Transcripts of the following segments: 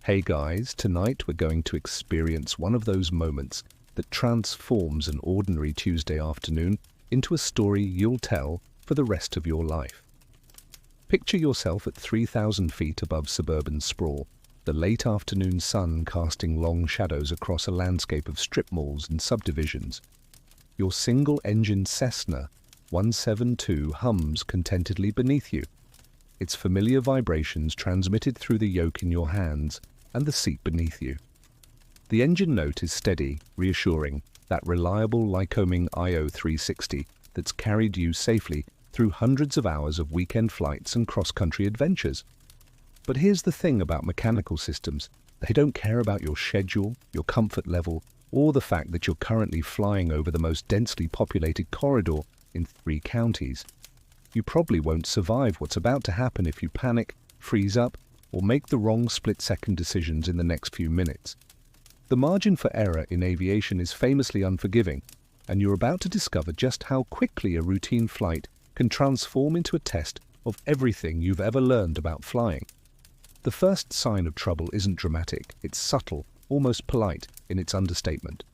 Hey guys, tonight we're going to experience one of those moments that transforms an ordinary Tuesday afternoon into a story you'll tell for the rest of your life. Picture yourself at 3,000 feet above suburban sprawl, the late afternoon sun casting long shadows across a landscape of strip malls and subdivisions. Your single-engine Cessna 172 hums contentedly beneath you, its familiar vibrations transmitted through the yoke in your hands and the seat beneath you. The engine note is steady, reassuring, that reliable Lycoming IO 360 that's carried you safely through hundreds of hours of weekend flights and cross-country adventures. But here's the thing about mechanical systems. They don't care about your schedule, your comfort level, or the fact that you're currently flying over the most densely populated corridor in 3 counties. You probably won't survive what's about to happen if you panic, freeze up, or make the wrong split-second decisions in the next few minutes. The margin for error in aviation is famously unforgiving, and you're about to discover just how quickly a routine flight can transform into a test of everything you've ever learned about flying. The first sign of trouble isn't dramatic, it's subtle, almost polite in its understatement.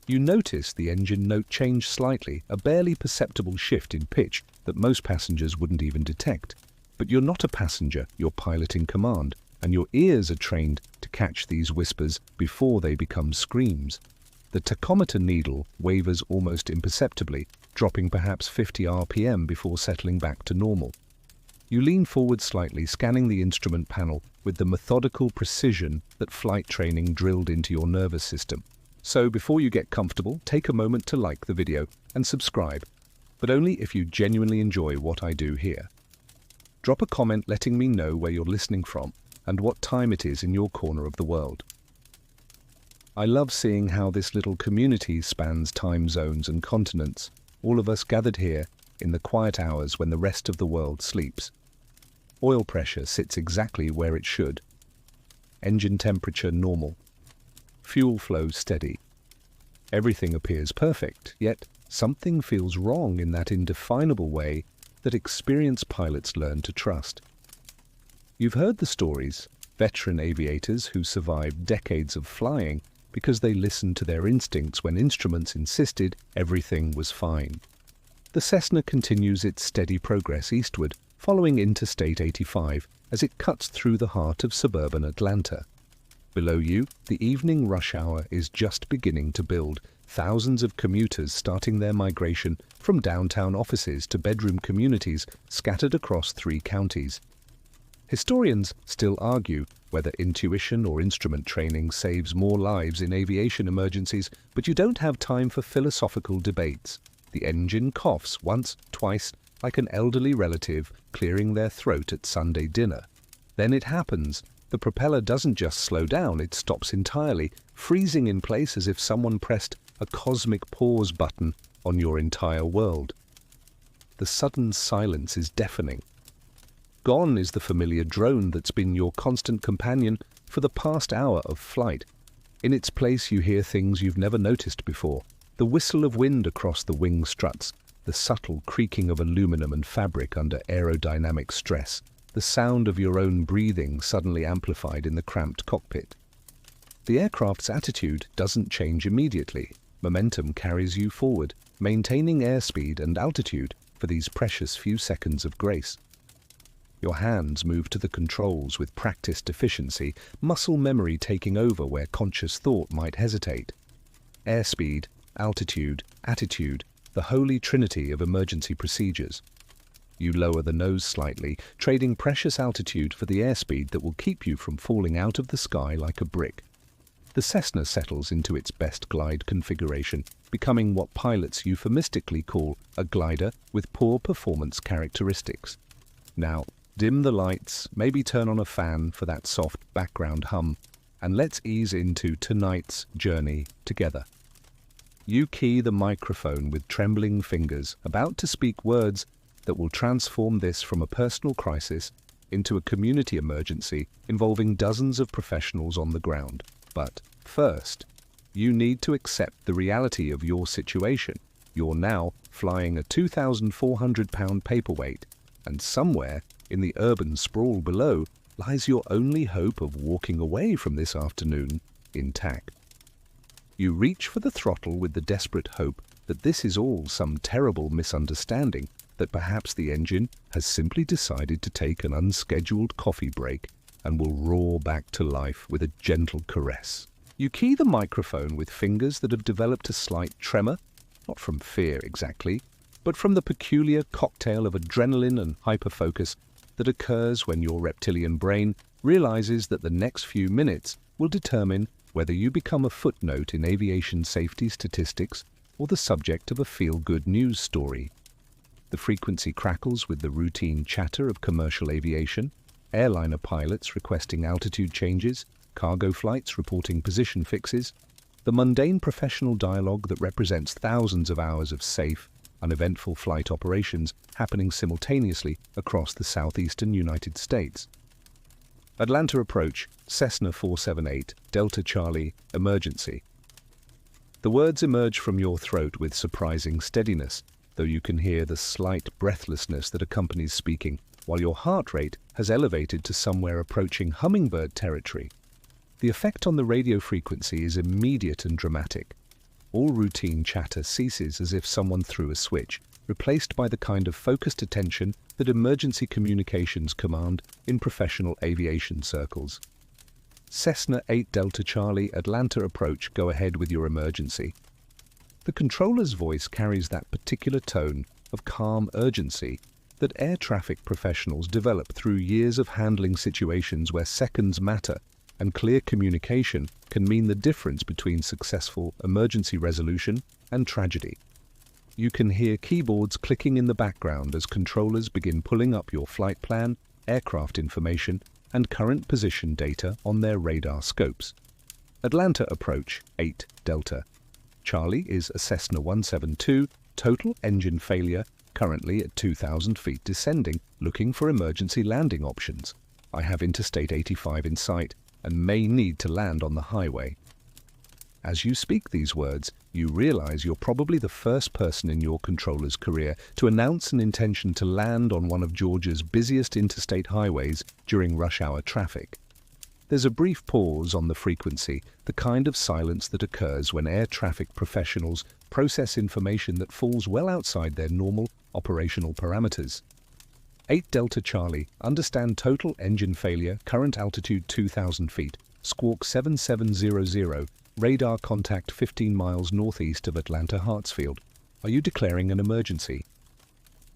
You notice the engine note change slightly, a barely perceptible shift in pitch that most passengers wouldn't even detect. But you're not a passenger, you're pilot in command, and your ears are trained to catch these whispers before they become screams. The tachometer needle wavers almost imperceptibly, dropping perhaps 50 RPM before settling back to normal. You lean forward slightly, scanning the instrument panel with the methodical precision that flight training drilled into your nervous system. So before you get comfortable, take a moment to like the video and subscribe, but only if you genuinely enjoy what I do here. Drop a comment letting me know where you're listening from and what time it is in your corner of the world. I love seeing how this little community spans time zones and continents, all of us gathered here in the quiet hours when the rest of the world sleeps. Oil pressure sits exactly where it should. Engine temperature normal. Fuel flow steady. Everything appears perfect, yet something feels wrong in that indefinable way that experienced pilots learn to trust. You've heard the stories, veteran aviators who survived decades of flying because they listened to their instincts when instruments insisted everything was fine. The Cessna continues its steady progress eastward, following Interstate 85 as it cuts through the heart of suburban Atlanta. Below you, the evening rush hour is just beginning to build, thousands of commuters starting their migration from downtown offices to bedroom communities scattered across 3 counties. Historians still argue whether intuition or instrument training saves more lives in aviation emergencies, but you don't have time for philosophical debates. The engine coughs once, twice, like an elderly relative clearing their throat at Sunday dinner. Then it happens. The propeller doesn't just slow down, it stops entirely, freezing in place as if someone pressed a cosmic pause button on your entire world. The sudden silence is deafening. Gone is the familiar drone that's been your constant companion for the past hour of flight. In its place you hear things you've never noticed before. The whistle of wind across the wing struts, the subtle creaking of aluminum and fabric under aerodynamic stress, the sound of your own breathing suddenly amplified in the cramped cockpit. The aircraft's attitude doesn't change immediately. Momentum carries you forward, maintaining airspeed and altitude for these precious few seconds of grace. Your hands move to the controls with practiced efficiency, muscle memory taking over where conscious thought might hesitate. Airspeed, altitude, attitude, the holy trinity of emergency procedures. You lower the nose slightly, trading precious altitude for the airspeed that will keep you from falling out of the sky like a brick. The Cessna settles into its best glide configuration, becoming what pilots euphemistically call a glider with poor performance characteristics. Now, dim the lights, maybe turn on a fan for that soft background hum, and let's ease into tonight's journey together. You key the microphone with trembling fingers, about to speak words that will transform this from a personal crisis into a community emergency involving dozens of professionals on the ground. But first, you need to accept the reality of your situation. You're now flying a 2,400-pound paperweight, and somewhere in the urban sprawl below, lies your only hope of walking away from this afternoon intact. You reach for the throttle with the desperate hope that this is all some terrible misunderstanding, that perhaps the engine has simply decided to take an unscheduled coffee break and will roar back to life with a gentle caress. You key the microphone with fingers that have developed a slight tremor, not from fear exactly, but from the peculiar cocktail of adrenaline and hyperfocus that occurs when your reptilian brain realizes that the next few minutes will determine whether you become a footnote in aviation safety statistics or the subject of a feel-good news story. The frequency crackles with the routine chatter of commercial aviation, airliner pilots requesting altitude changes, cargo flights reporting position fixes, the mundane professional dialogue that represents thousands of hours of safe, uneventful flight operations happening simultaneously across the southeastern United States. Atlanta approach, Cessna 478, Delta Charlie, emergency. The words emerge from your throat with surprising steadiness, though you can hear the slight breathlessness that accompanies speaking, while your heart rate has elevated to somewhere approaching hummingbird territory. The effect on the radio frequency is immediate and dramatic. All routine chatter ceases as if someone threw a switch, replaced by the kind of focused attention that emergency communications command in professional aviation circles. Cessna 8 Delta Charlie, Atlanta approach, go ahead with your emergency. The controller's voice carries that particular tone of calm urgency that air traffic professionals develop through years of handling situations where seconds matter, and clear communication can mean the difference between successful emergency resolution and tragedy. You can hear keyboards clicking in the background as controllers begin pulling up your flight plan, aircraft information, and current position data on their radar scopes. Atlanta approach, 8 Delta. Charlie is a Cessna 172, total engine failure, currently at 2,000 feet descending, looking for emergency landing options. I have Interstate 85 in sight and may need to land on the highway. As you speak these words, you realize you're probably the first person in your controller's career to announce an intention to land on one of Georgia's busiest interstate highways during rush hour traffic. There's a brief pause on the frequency, the kind of silence that occurs when air traffic professionals process information that falls well outside their normal operational parameters. 8 Delta Charlie, understand total engine failure, current altitude 2,000 feet, squawk 7700, radar contact 15 miles northeast of Atlanta Hartsfield. Are you declaring an emergency?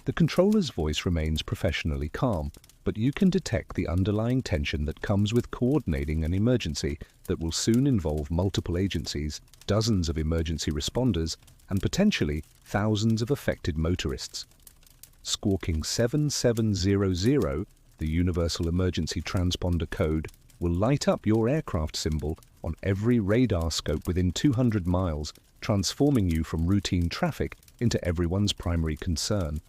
The controller's voice remains professionally calm, but you can detect the underlying tension that comes with coordinating an emergency that will soon involve multiple agencies, dozens of emergency responders, and potentially thousands of affected motorists. Squawking 7700, the Universal Emergency Transponder code, will light up your aircraft symbol on every radar scope within 200 miles, transforming you from routine traffic into everyone's primary concern.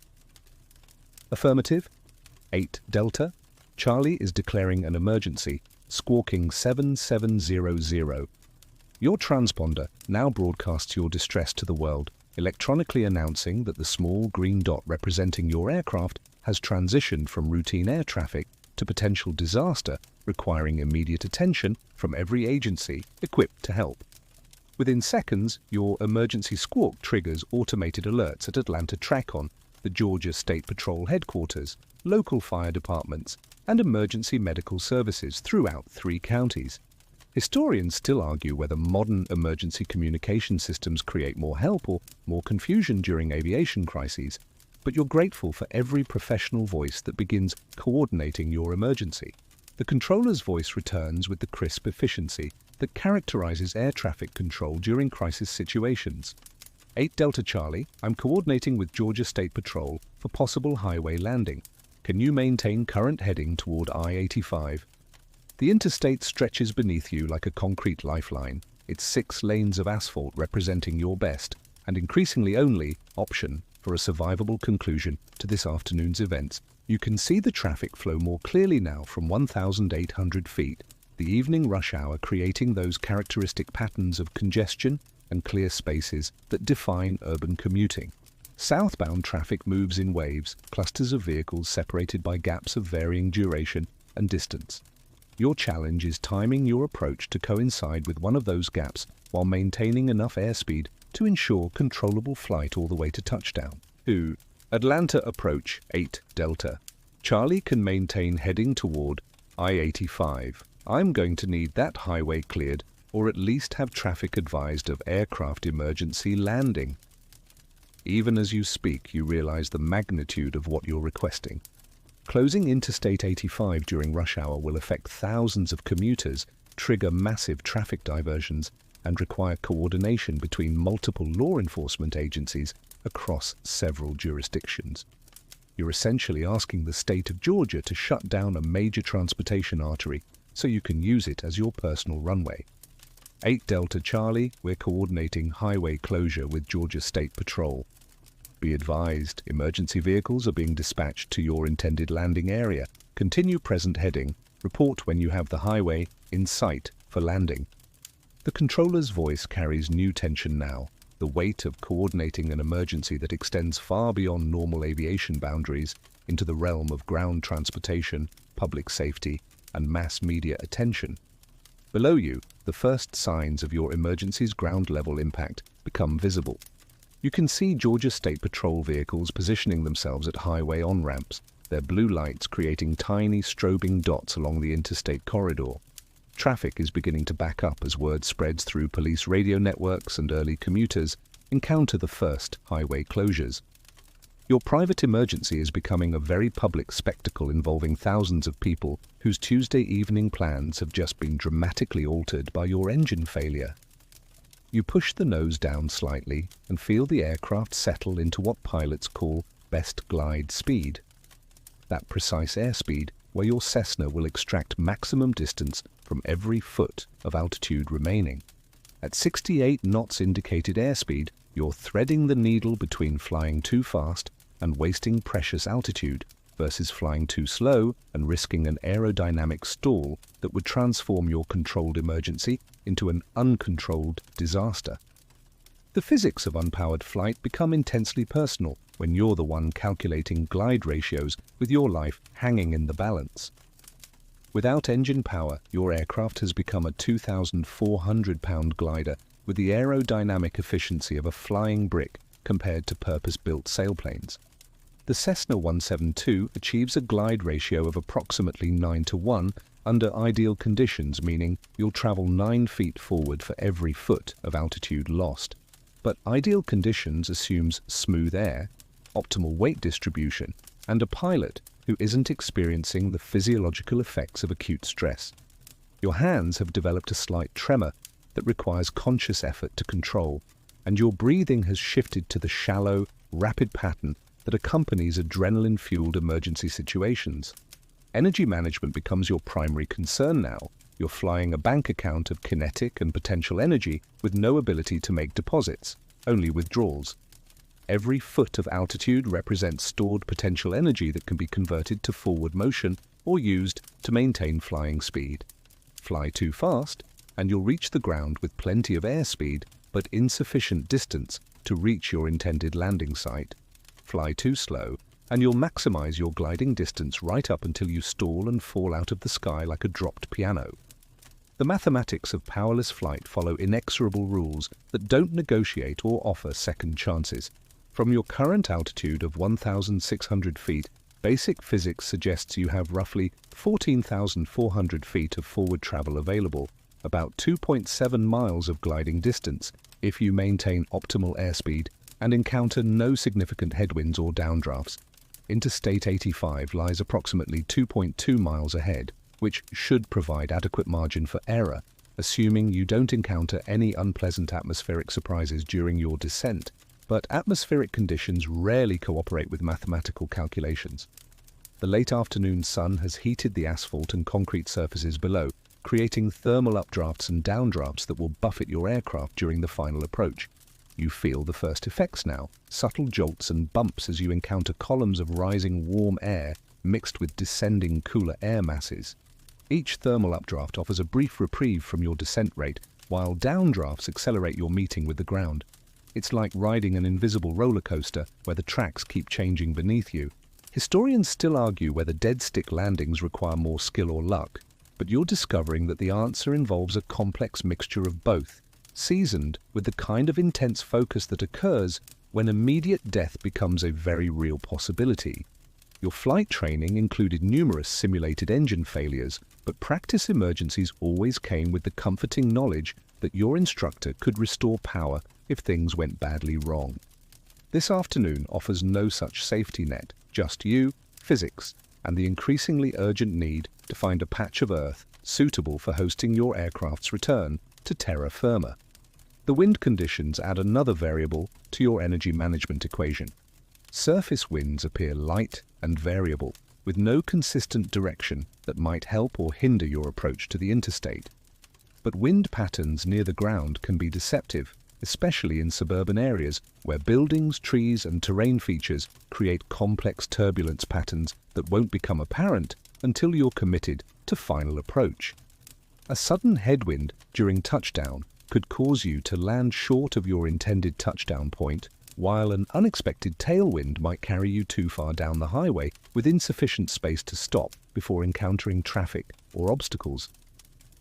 Affirmative. 8 Delta. Charlie is declaring an emergency, squawking 7700. Your transponder now broadcasts your distress to the world, electronically announcing that the small green dot representing your aircraft has transitioned from routine air traffic to potential disaster, requiring immediate attention from every agency equipped to help. Within seconds, your emergency squawk triggers automated alerts at Atlanta TRACON, the Georgia State Patrol headquarters, local fire departments, and emergency medical services throughout 3 counties. Historians still argue whether modern emergency communication systems create more help or more confusion during aviation crises, but you're grateful for every professional voice that begins coordinating your emergency. The controller's voice returns with the crisp efficiency that characterizes air traffic control during crisis situations. 8 Delta Charlie, I'm coordinating with Georgia State Patrol for possible highway landing. Can you maintain current heading toward I-85? The interstate stretches beneath you like a concrete lifeline, its 6 lanes of asphalt representing your best, and increasingly only, option for a survivable conclusion to this afternoon's events. You can see the traffic flow more clearly now from 1,800 feet, the evening rush hour creating those characteristic patterns of congestion and clear spaces that define urban commuting. Southbound traffic moves in waves, clusters of vehicles separated by gaps of varying duration, and distance. Your challenge is timing your approach to coincide with one of those gaps while maintaining enough airspeed to ensure controllable flight all the way to touchdown. 2. Atlanta approach 8 Delta. Charlie can maintain heading toward I-85. I'm going to need that highway cleared or at least have traffic advised of aircraft emergency landing. Even as you speak, you realize the magnitude of what you're requesting. Closing Interstate 85 during rush hour will affect thousands of commuters, trigger massive traffic diversions, and require coordination between multiple law enforcement agencies across several jurisdictions. You're essentially asking the state of Georgia to shut down a major transportation artery so you can use it as your personal runway. 8 Delta Charlie, we're coordinating highway closure with Georgia State Patrol. Be advised, emergency vehicles are being dispatched to your intended landing area. Continue present heading. Report when you have the highway in sight for landing. The controller's voice carries new tension now, the weight of coordinating an emergency that extends far beyond normal aviation boundaries into the realm of ground transportation, public safety, and mass media attention. Below you, the first signs of your emergency's ground-level impact become visible. You can see Georgia State Patrol vehicles positioning themselves at highway on-ramps, their blue lights creating tiny strobing dots along the interstate corridor. Traffic is beginning to back up as word spreads through police radio networks, and early commuters encounter the first highway closures. Your private emergency is becoming a very public spectacle involving thousands of people whose Tuesday evening plans have just been dramatically altered by your engine failure. You push the nose down slightly and feel the aircraft settle into what pilots call best glide speed. That precise airspeed where your Cessna will extract maximum distance from every foot of altitude remaining. At 68 knots indicated airspeed, you're threading the needle between flying too fast and wasting precious altitude versus flying too slow and risking an aerodynamic stall that would transform your controlled emergency into an uncontrolled disaster. The physics of unpowered flight become intensely personal when you're the one calculating glide ratios with your life hanging in the balance. Without engine power, your aircraft has become a 2,400-pound glider with the aerodynamic efficiency of a flying brick compared to purpose-built sailplanes. The Cessna 172 achieves a glide ratio of approximately 9:1 under ideal conditions, meaning you'll travel 9 feet forward for every foot of altitude lost. But ideal conditions assumes smooth air, optimal weight distribution, and a pilot who isn't experiencing the physiological effects of acute stress. Your hands have developed a slight tremor that requires conscious effort to control, and your breathing has shifted to the shallow, rapid pattern that accompanies adrenaline-fueled emergency situations. Energy management becomes your primary concern now. You're flying a bank account of kinetic and potential energy with no ability to make deposits, only withdrawals. Every foot of altitude represents stored potential energy that can be converted to forward motion or used to maintain flying speed. Fly too fast, and you'll reach the ground with plenty of airspeed but insufficient distance to reach your intended landing site. Fly too slow, and you'll maximize your gliding distance right up until you stall and fall out of the sky like a dropped piano. The mathematics of powerless flight follow inexorable rules that don't negotiate or offer second chances. From your current altitude of 1,600 feet, basic physics suggests you have roughly 14,400 feet of forward travel available, about 2.7 miles of gliding distance if you maintain optimal airspeed and encounter no significant headwinds or downdrafts. Interstate 85 lies approximately 2.2 miles ahead, which should provide adequate margin for error, assuming you don't encounter any unpleasant atmospheric surprises during your descent. But atmospheric conditions rarely cooperate with mathematical calculations. The late afternoon sun has heated the asphalt and concrete surfaces below, creating thermal updrafts and downdrafts that will buffet your aircraft during the final approach. You feel the first effects now, subtle jolts and bumps as you encounter columns of rising warm air mixed with descending cooler air masses. Each thermal updraft offers a brief reprieve from your descent rate, while downdrafts accelerate your meeting with the ground. It's like riding an invisible roller coaster where the tracks keep changing beneath you. Historians still argue whether dead-stick landings require more skill or luck, but you're discovering that the answer involves a complex mixture of both, seasoned with the kind of intense focus that occurs when immediate death becomes a very real possibility. Your flight training included numerous simulated engine failures, but practice emergencies always came with the comforting knowledge that your instructor could restore power if things went badly wrong. This afternoon offers no such safety net, just you, physics, and the increasingly urgent need to find a patch of Earth suitable for hosting your aircraft's return to terra firma. The wind conditions add another variable to your energy management equation. Surface winds appear light and variable, with no consistent direction that might help or hinder your approach to the interstate. But wind patterns near the ground can be deceptive, especially in suburban areas where buildings, trees, and terrain features create complex turbulence patterns that won't become apparent until you're committed to final approach. A sudden headwind during touchdown could cause you to land short of your intended touchdown point, while an unexpected tailwind might carry you too far down the highway with insufficient space to stop before encountering traffic or obstacles.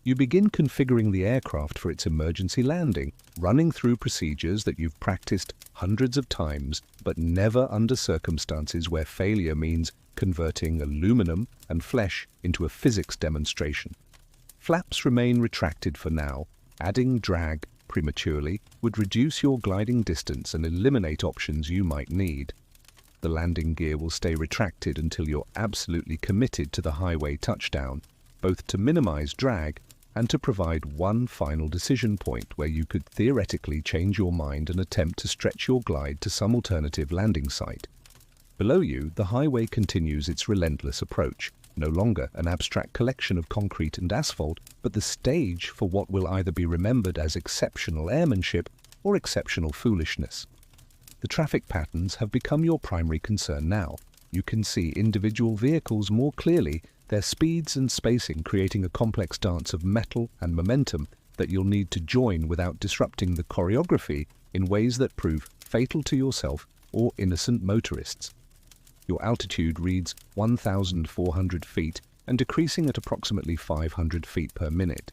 You begin configuring the aircraft for its emergency landing, running through procedures that you've practiced hundreds of times, but never under circumstances where failure means converting aluminum and flesh into a physics demonstration. Flaps remain retracted for now. Adding drag prematurely would reduce your gliding distance and eliminate options you might need. The landing gear will stay retracted until you're absolutely committed to the highway touchdown, both to minimize drag and to provide one final decision point where you could theoretically change your mind and attempt to stretch your glide to some alternative landing site. Below you, the highway continues its relentless approach, no longer an abstract collection of concrete and asphalt, but the stage for what will either be remembered as exceptional airmanship or exceptional foolishness. The traffic patterns have become your primary concern now. You can see individual vehicles more clearly, their speeds and spacing creating a complex dance of metal and momentum that you'll need to join without disrupting the choreography in ways that prove fatal to yourself or innocent motorists. Your altitude reads 1,400 feet and decreasing at approximately 500 feet per minute.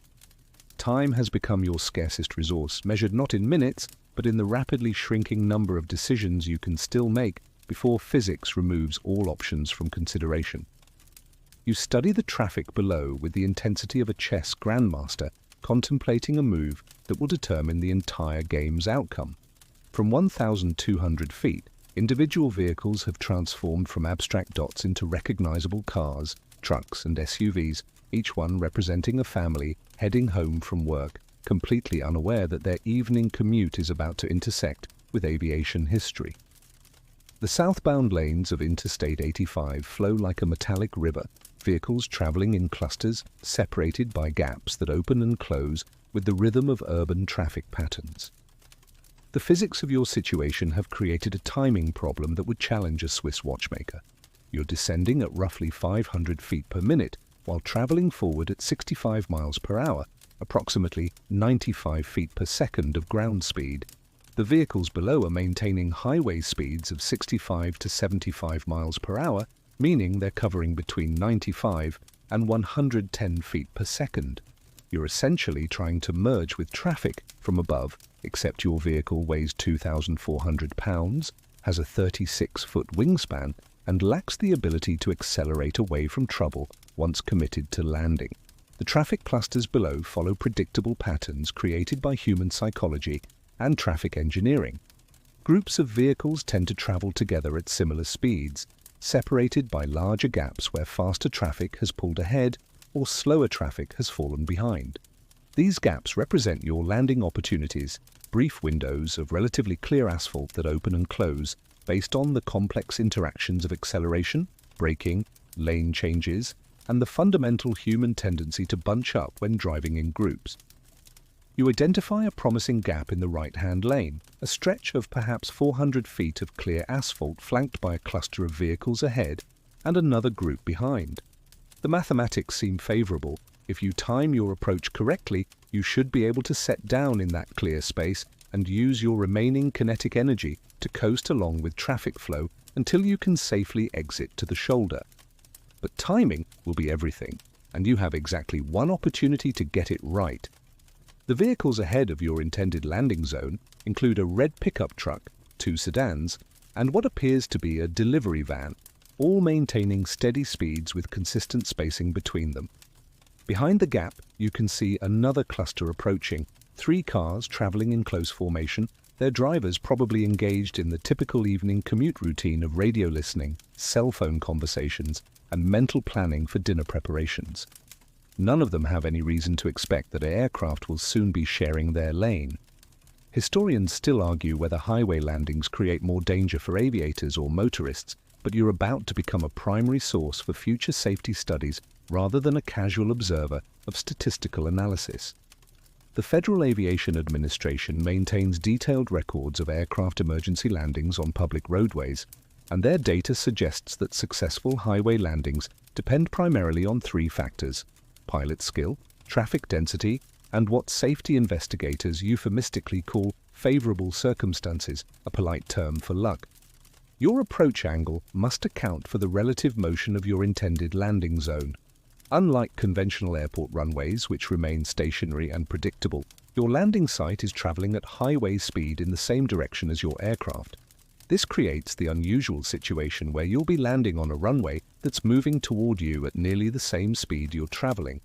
Time has become your scarcest resource, measured not in minutes, but in the rapidly shrinking number of decisions you can still make before physics removes all options from consideration. You study the traffic below with the intensity of a chess grandmaster contemplating a move that will determine the entire game's outcome. From 1,200 feet, individual vehicles have transformed from abstract dots into recognizable cars, trucks, and SUVs, each one representing a family heading home from work, completely unaware that their evening commute is about to intersect with aviation history. The southbound lanes of Interstate 85 flow like a metallic river, vehicles traveling in clusters separated by gaps that open and close with the rhythm of urban traffic patterns. The physics of your situation have created a timing problem that would challenge a Swiss watchmaker. You're descending at roughly 500 feet per minute while traveling forward at 65 miles per hour, approximately 95 feet per second of ground speed. The vehicles below are maintaining highway speeds of 65 to 75 miles per hour, meaning they're covering between 95 and 110 feet per second. You're essentially trying to merge with traffic from above, except your vehicle weighs 2,400 pounds, has a 36-foot wingspan, and lacks the ability to accelerate away from trouble once committed to landing. The traffic clusters below follow predictable patterns created by human psychology and traffic engineering. Groups of vehicles tend to travel together at similar speeds, separated by larger gaps where faster traffic has pulled ahead or slower traffic has fallen behind. These gaps represent your landing opportunities, brief windows of relatively clear asphalt that open and close based on the complex interactions of acceleration, braking, lane changes, and the fundamental human tendency to bunch up when driving in groups. You identify a promising gap in the right-hand lane, a stretch of perhaps 400 feet of clear asphalt flanked by a cluster of vehicles ahead and another group behind. The mathematics seem favorable. If you time your approach correctly, you should be able to set down in that clear space and use your remaining kinetic energy to coast along with traffic flow until you can safely exit to the shoulder. But timing will be everything, and you have exactly one opportunity to get it right. The vehicles ahead of your intended landing zone include a red pickup truck, 2 sedans, and what appears to be a delivery van, all maintaining steady speeds with consistent spacing between them. Behind the gap, you can see another cluster approaching, 3 cars traveling in close formation, their drivers probably engaged in the typical evening commute routine of radio listening, cell phone conversations, and mental planning for dinner preparations. None of them have any reason to expect that aircraft will soon be sharing their lane. Historians still argue whether highway landings create more danger for aviators or motorists, but you're about to become a primary source for future safety studies rather than a casual observer of statistical analysis. The Federal Aviation Administration maintains detailed records of aircraft emergency landings on public roadways, and their data suggests that successful highway landings depend primarily on 3 factors: pilot skill, traffic density, and what safety investigators euphemistically call favorable circumstances, a polite term for luck. Your approach angle must account for the relative motion of your intended landing zone. Unlike conventional airport runways, which remain stationary and predictable, your landing site is traveling at highway speed in the same direction as your aircraft. This creates the unusual situation where you'll be landing on a runway that's moving toward you at nearly the same speed you're traveling,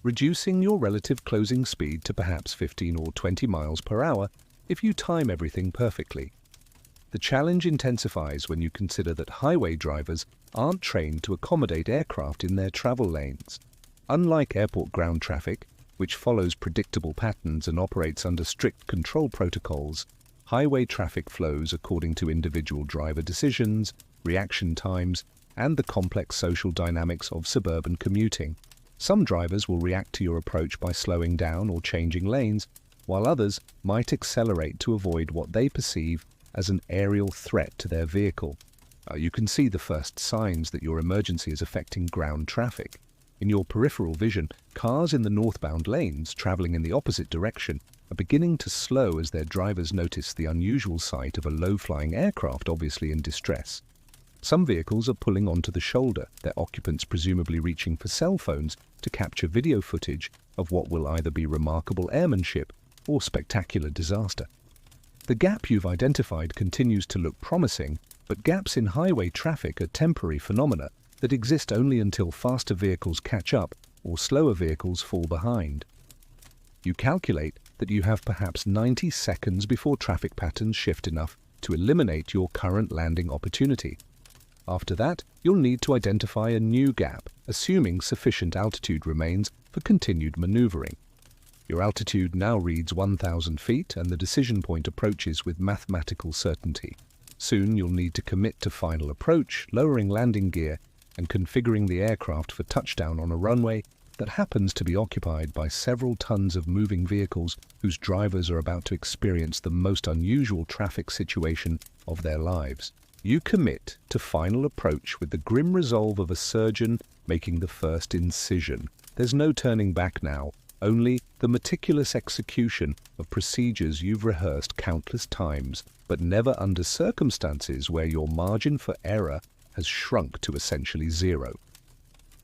reducing your relative closing speed to perhaps 15 or 20 miles per hour if you time everything perfectly. The challenge intensifies when you consider that highway drivers aren't trained to accommodate aircraft in their travel lanes. Unlike airport ground traffic, which follows predictable patterns and operates under strict control protocols, highway traffic flows according to individual driver decisions, reaction times, and the complex social dynamics of suburban commuting. Some drivers will react to your approach by slowing down or changing lanes, while others might accelerate to avoid what they perceive as an aerial threat to their vehicle. You can see the first signs that your emergency is affecting ground traffic. In your peripheral vision, cars in the northbound lanes traveling in the opposite direction are beginning to slow as their drivers notice the unusual sight of a low-flying aircraft obviously in distress. Some vehicles are pulling onto the shoulder, their occupants presumably reaching for cell phones to capture video footage of what will either be remarkable airmanship or spectacular disaster. The gap you've identified continues to look promising, but gaps in highway traffic are temporary phenomena that exist only until faster vehicles catch up or slower vehicles fall behind. You calculate that you have perhaps 90 seconds before traffic patterns shift enough to eliminate your current landing opportunity. After that, you'll need to identify a new gap, assuming sufficient altitude remains for continued maneuvering. Your altitude now reads 1,000 feet, and the decision point approaches with mathematical certainty. Soon you'll need to commit to final approach, lowering landing gear, and configuring the aircraft for touchdown on a runway that happens to be occupied by several tons of moving vehicles whose drivers are about to experience the most unusual traffic situation of their lives. You commit to final approach with the grim resolve of a surgeon making the first incision. There's no turning back now, only the meticulous execution of procedures you've rehearsed countless times, but never under circumstances where your margin for error has shrunk to essentially zero.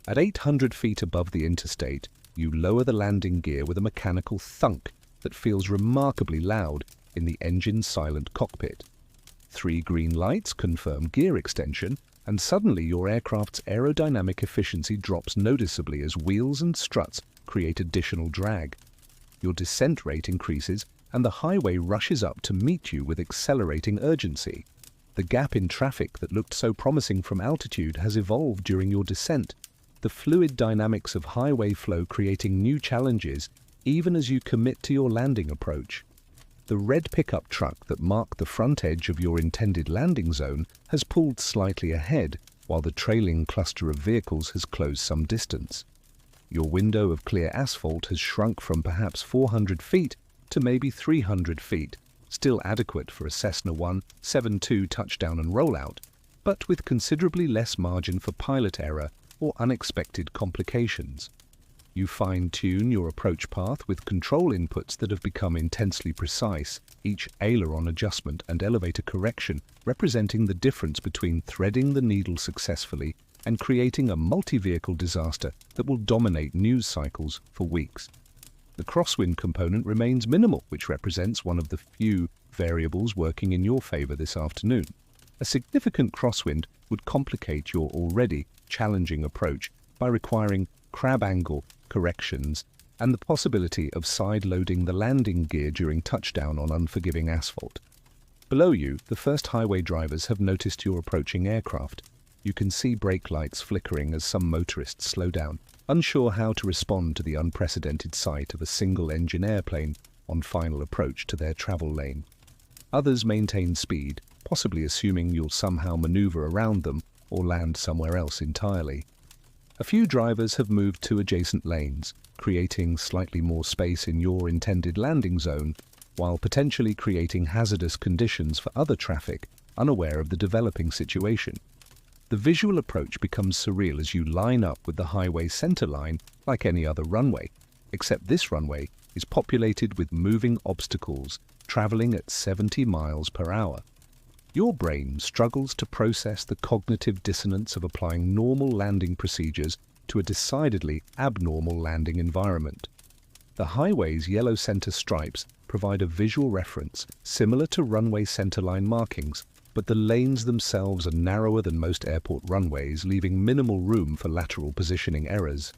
At 800 feet above the interstate, you lower the landing gear with a mechanical thunk that feels remarkably loud in the engine-silent cockpit. 3 green lights confirm gear extension, and suddenly your aircraft's aerodynamic efficiency drops noticeably as wheels and struts create additional drag. Your descent rate increases, and the highway rushes up to meet you with accelerating urgency. The gap in traffic that looked so promising from altitude has evolved during your descent, the fluid dynamics of highway flow creating new challenges even as you commit to your landing approach. The red pickup truck that marked the front edge of your intended landing zone has pulled slightly ahead, while the trailing cluster of vehicles has closed some distance. Your window of clear asphalt has shrunk from perhaps 400 feet to maybe 300 feet, still adequate for a Cessna 172 touchdown and rollout, but with considerably less margin for pilot error or unexpected complications. You fine-tune your approach path with control inputs that have become intensely precise, each aileron adjustment and elevator correction representing the difference between threading the needle successfully and creating a multi-vehicle disaster that will dominate news cycles for weeks. The crosswind component remains minimal, which represents one of the few variables working in your favor this afternoon. A significant crosswind would complicate your already challenging approach by requiring crab angle corrections and the possibility of side-loading the landing gear during touchdown on unforgiving asphalt. Below you, the first highway drivers have noticed your approaching aircraft. You can see brake lights flickering as some motorists slow down, unsure how to respond to the unprecedented sight of a single-engine airplane on final approach to their travel lane. Others maintain speed, possibly assuming you'll somehow maneuver around them or land somewhere else entirely. A few drivers have moved to adjacent lanes, creating slightly more space in your intended landing zone, while potentially creating hazardous conditions for other traffic, unaware of the developing situation. The visual approach becomes surreal as you line up with the highway center line like any other runway, except this runway is populated with moving obstacles traveling at 70 miles per hour. Your brain struggles to process the cognitive dissonance of applying normal landing procedures to a decidedly abnormal landing environment. The highway's yellow center stripes provide a visual reference similar to runway centerline markings, but the lanes themselves are narrower than most airport runways, leaving minimal room for lateral positioning errors.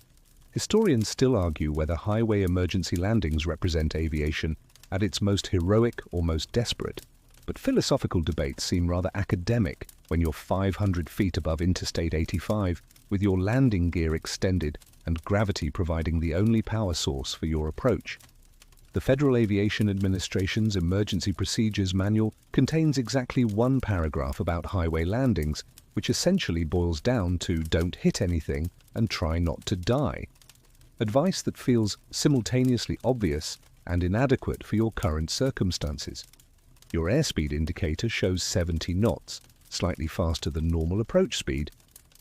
Historians still argue whether highway emergency landings represent aviation at its most heroic or most desperate. But philosophical debates seem rather academic when you're 500 feet above Interstate 85 with your landing gear extended and gravity providing the only power source for your approach. The Federal Aviation Administration's Emergency Procedures Manual contains exactly one paragraph about highway landings, which essentially boils down to don't hit anything and try not to die. Advice that feels simultaneously obvious and inadequate for your current circumstances. Your airspeed indicator shows 70 knots, slightly faster than normal approach speed,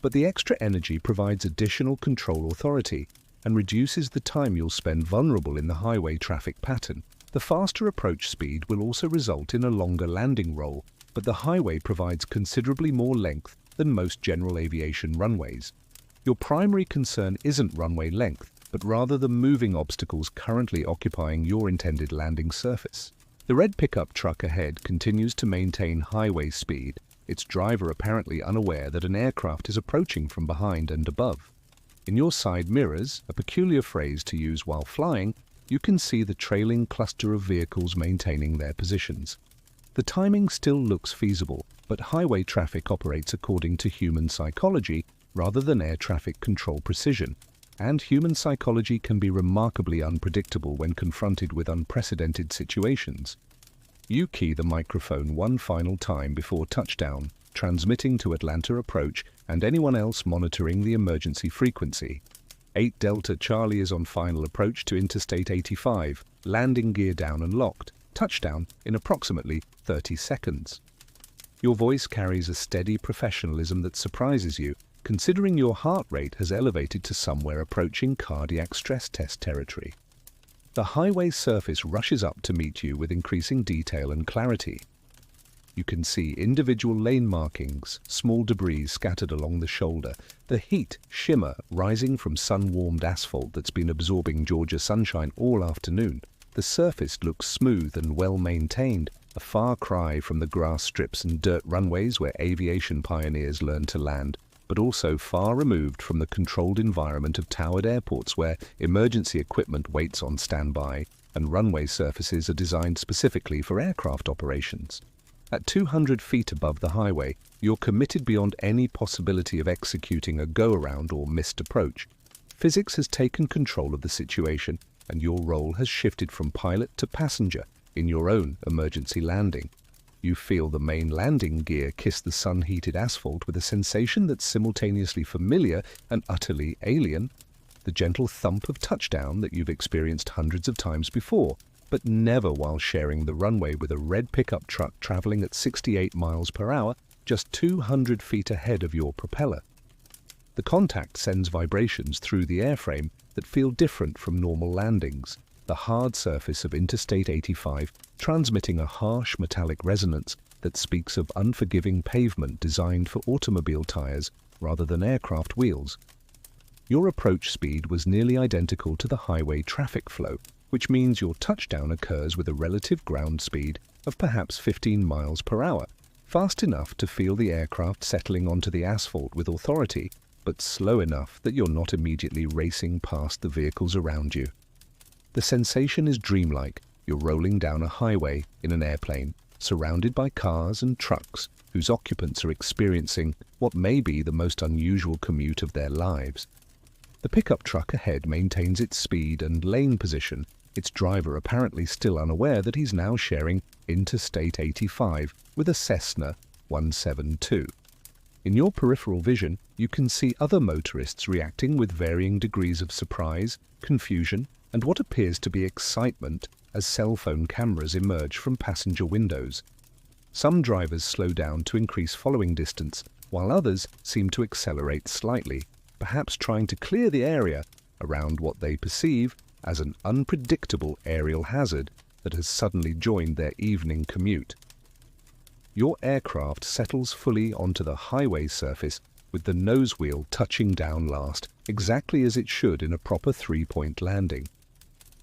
but the extra energy provides additional control authority and reduces the time you'll spend vulnerable in the highway traffic pattern. The faster approach speed will also result in a longer landing roll, but the highway provides considerably more length than most general aviation runways. Your primary concern isn't runway length, but rather the moving obstacles currently occupying your intended landing surface. The red pickup truck ahead continues to maintain highway speed, its driver apparently unaware that an aircraft is approaching from behind and above. In your side mirrors, a peculiar phrase to use while flying, you can see the trailing cluster of vehicles maintaining their positions. The timing still looks feasible, but highway traffic operates according to human psychology rather than air traffic control precision, and human psychology can be remarkably unpredictable when confronted with unprecedented situations. You key the microphone one final time before touchdown, transmitting to Atlanta approach and anyone else monitoring the emergency frequency. 8 Delta Charlie is on final approach to Interstate 85, landing gear down and locked, touchdown in approximately 30 seconds. Your voice carries a steady professionalism that surprises you, considering your heart rate has elevated to somewhere approaching cardiac stress test territory. The highway surface rushes up to meet you with increasing detail and clarity. You can see individual lane markings, small debris scattered along the shoulder, the heat shimmer rising from sun-warmed asphalt that's been absorbing Georgia sunshine all afternoon. The surface looks smooth and well-maintained, a far cry from the grass strips and dirt runways where aviation pioneers learned to land, but also far removed from the controlled environment of towered airports where emergency equipment waits on standby and runway surfaces are designed specifically for aircraft operations. At 200 feet above the highway, you're committed beyond any possibility of executing a go-around or missed approach. Physics has taken control of the situation, and your role has shifted from pilot to passenger in your own emergency landing. You feel the main landing gear kiss the sun-heated asphalt with a sensation that's simultaneously familiar and utterly alien. The gentle thump of touchdown that you've experienced hundreds of times before, but never while sharing the runway with a red pickup truck traveling at 68 miles per hour, just 200 feet ahead of your propeller. The contact sends vibrations through the airframe that feel different from normal landings, the hard surface of Interstate 85 transmitting a harsh metallic resonance that speaks of unforgiving pavement designed for automobile tires rather than aircraft wheels. Your approach speed was nearly identical to the highway traffic flow, which means your touchdown occurs with a relative ground speed of perhaps 15 miles per hour, fast enough to feel the aircraft settling onto the asphalt with authority, but slow enough that you're not immediately racing past the vehicles around you. The sensation is dreamlike. You're rolling down a highway in an airplane, surrounded by cars and trucks whose occupants are experiencing what may be the most unusual commute of their lives. The pickup truck ahead maintains its speed and lane position, its driver apparently still unaware that he's now sharing Interstate 85 with a Cessna 172. In your peripheral vision, you can see other motorists reacting with varying degrees of surprise, confusion, and what appears to be excitement as cell phone cameras emerge from passenger windows. Some drivers slow down to increase following distance, while others seem to accelerate slightly, perhaps trying to clear the area around what they perceive as an unpredictable aerial hazard that has suddenly joined their evening commute. Your aircraft settles fully onto the highway surface with the nose wheel touching down last, exactly as it should in a proper three-point landing.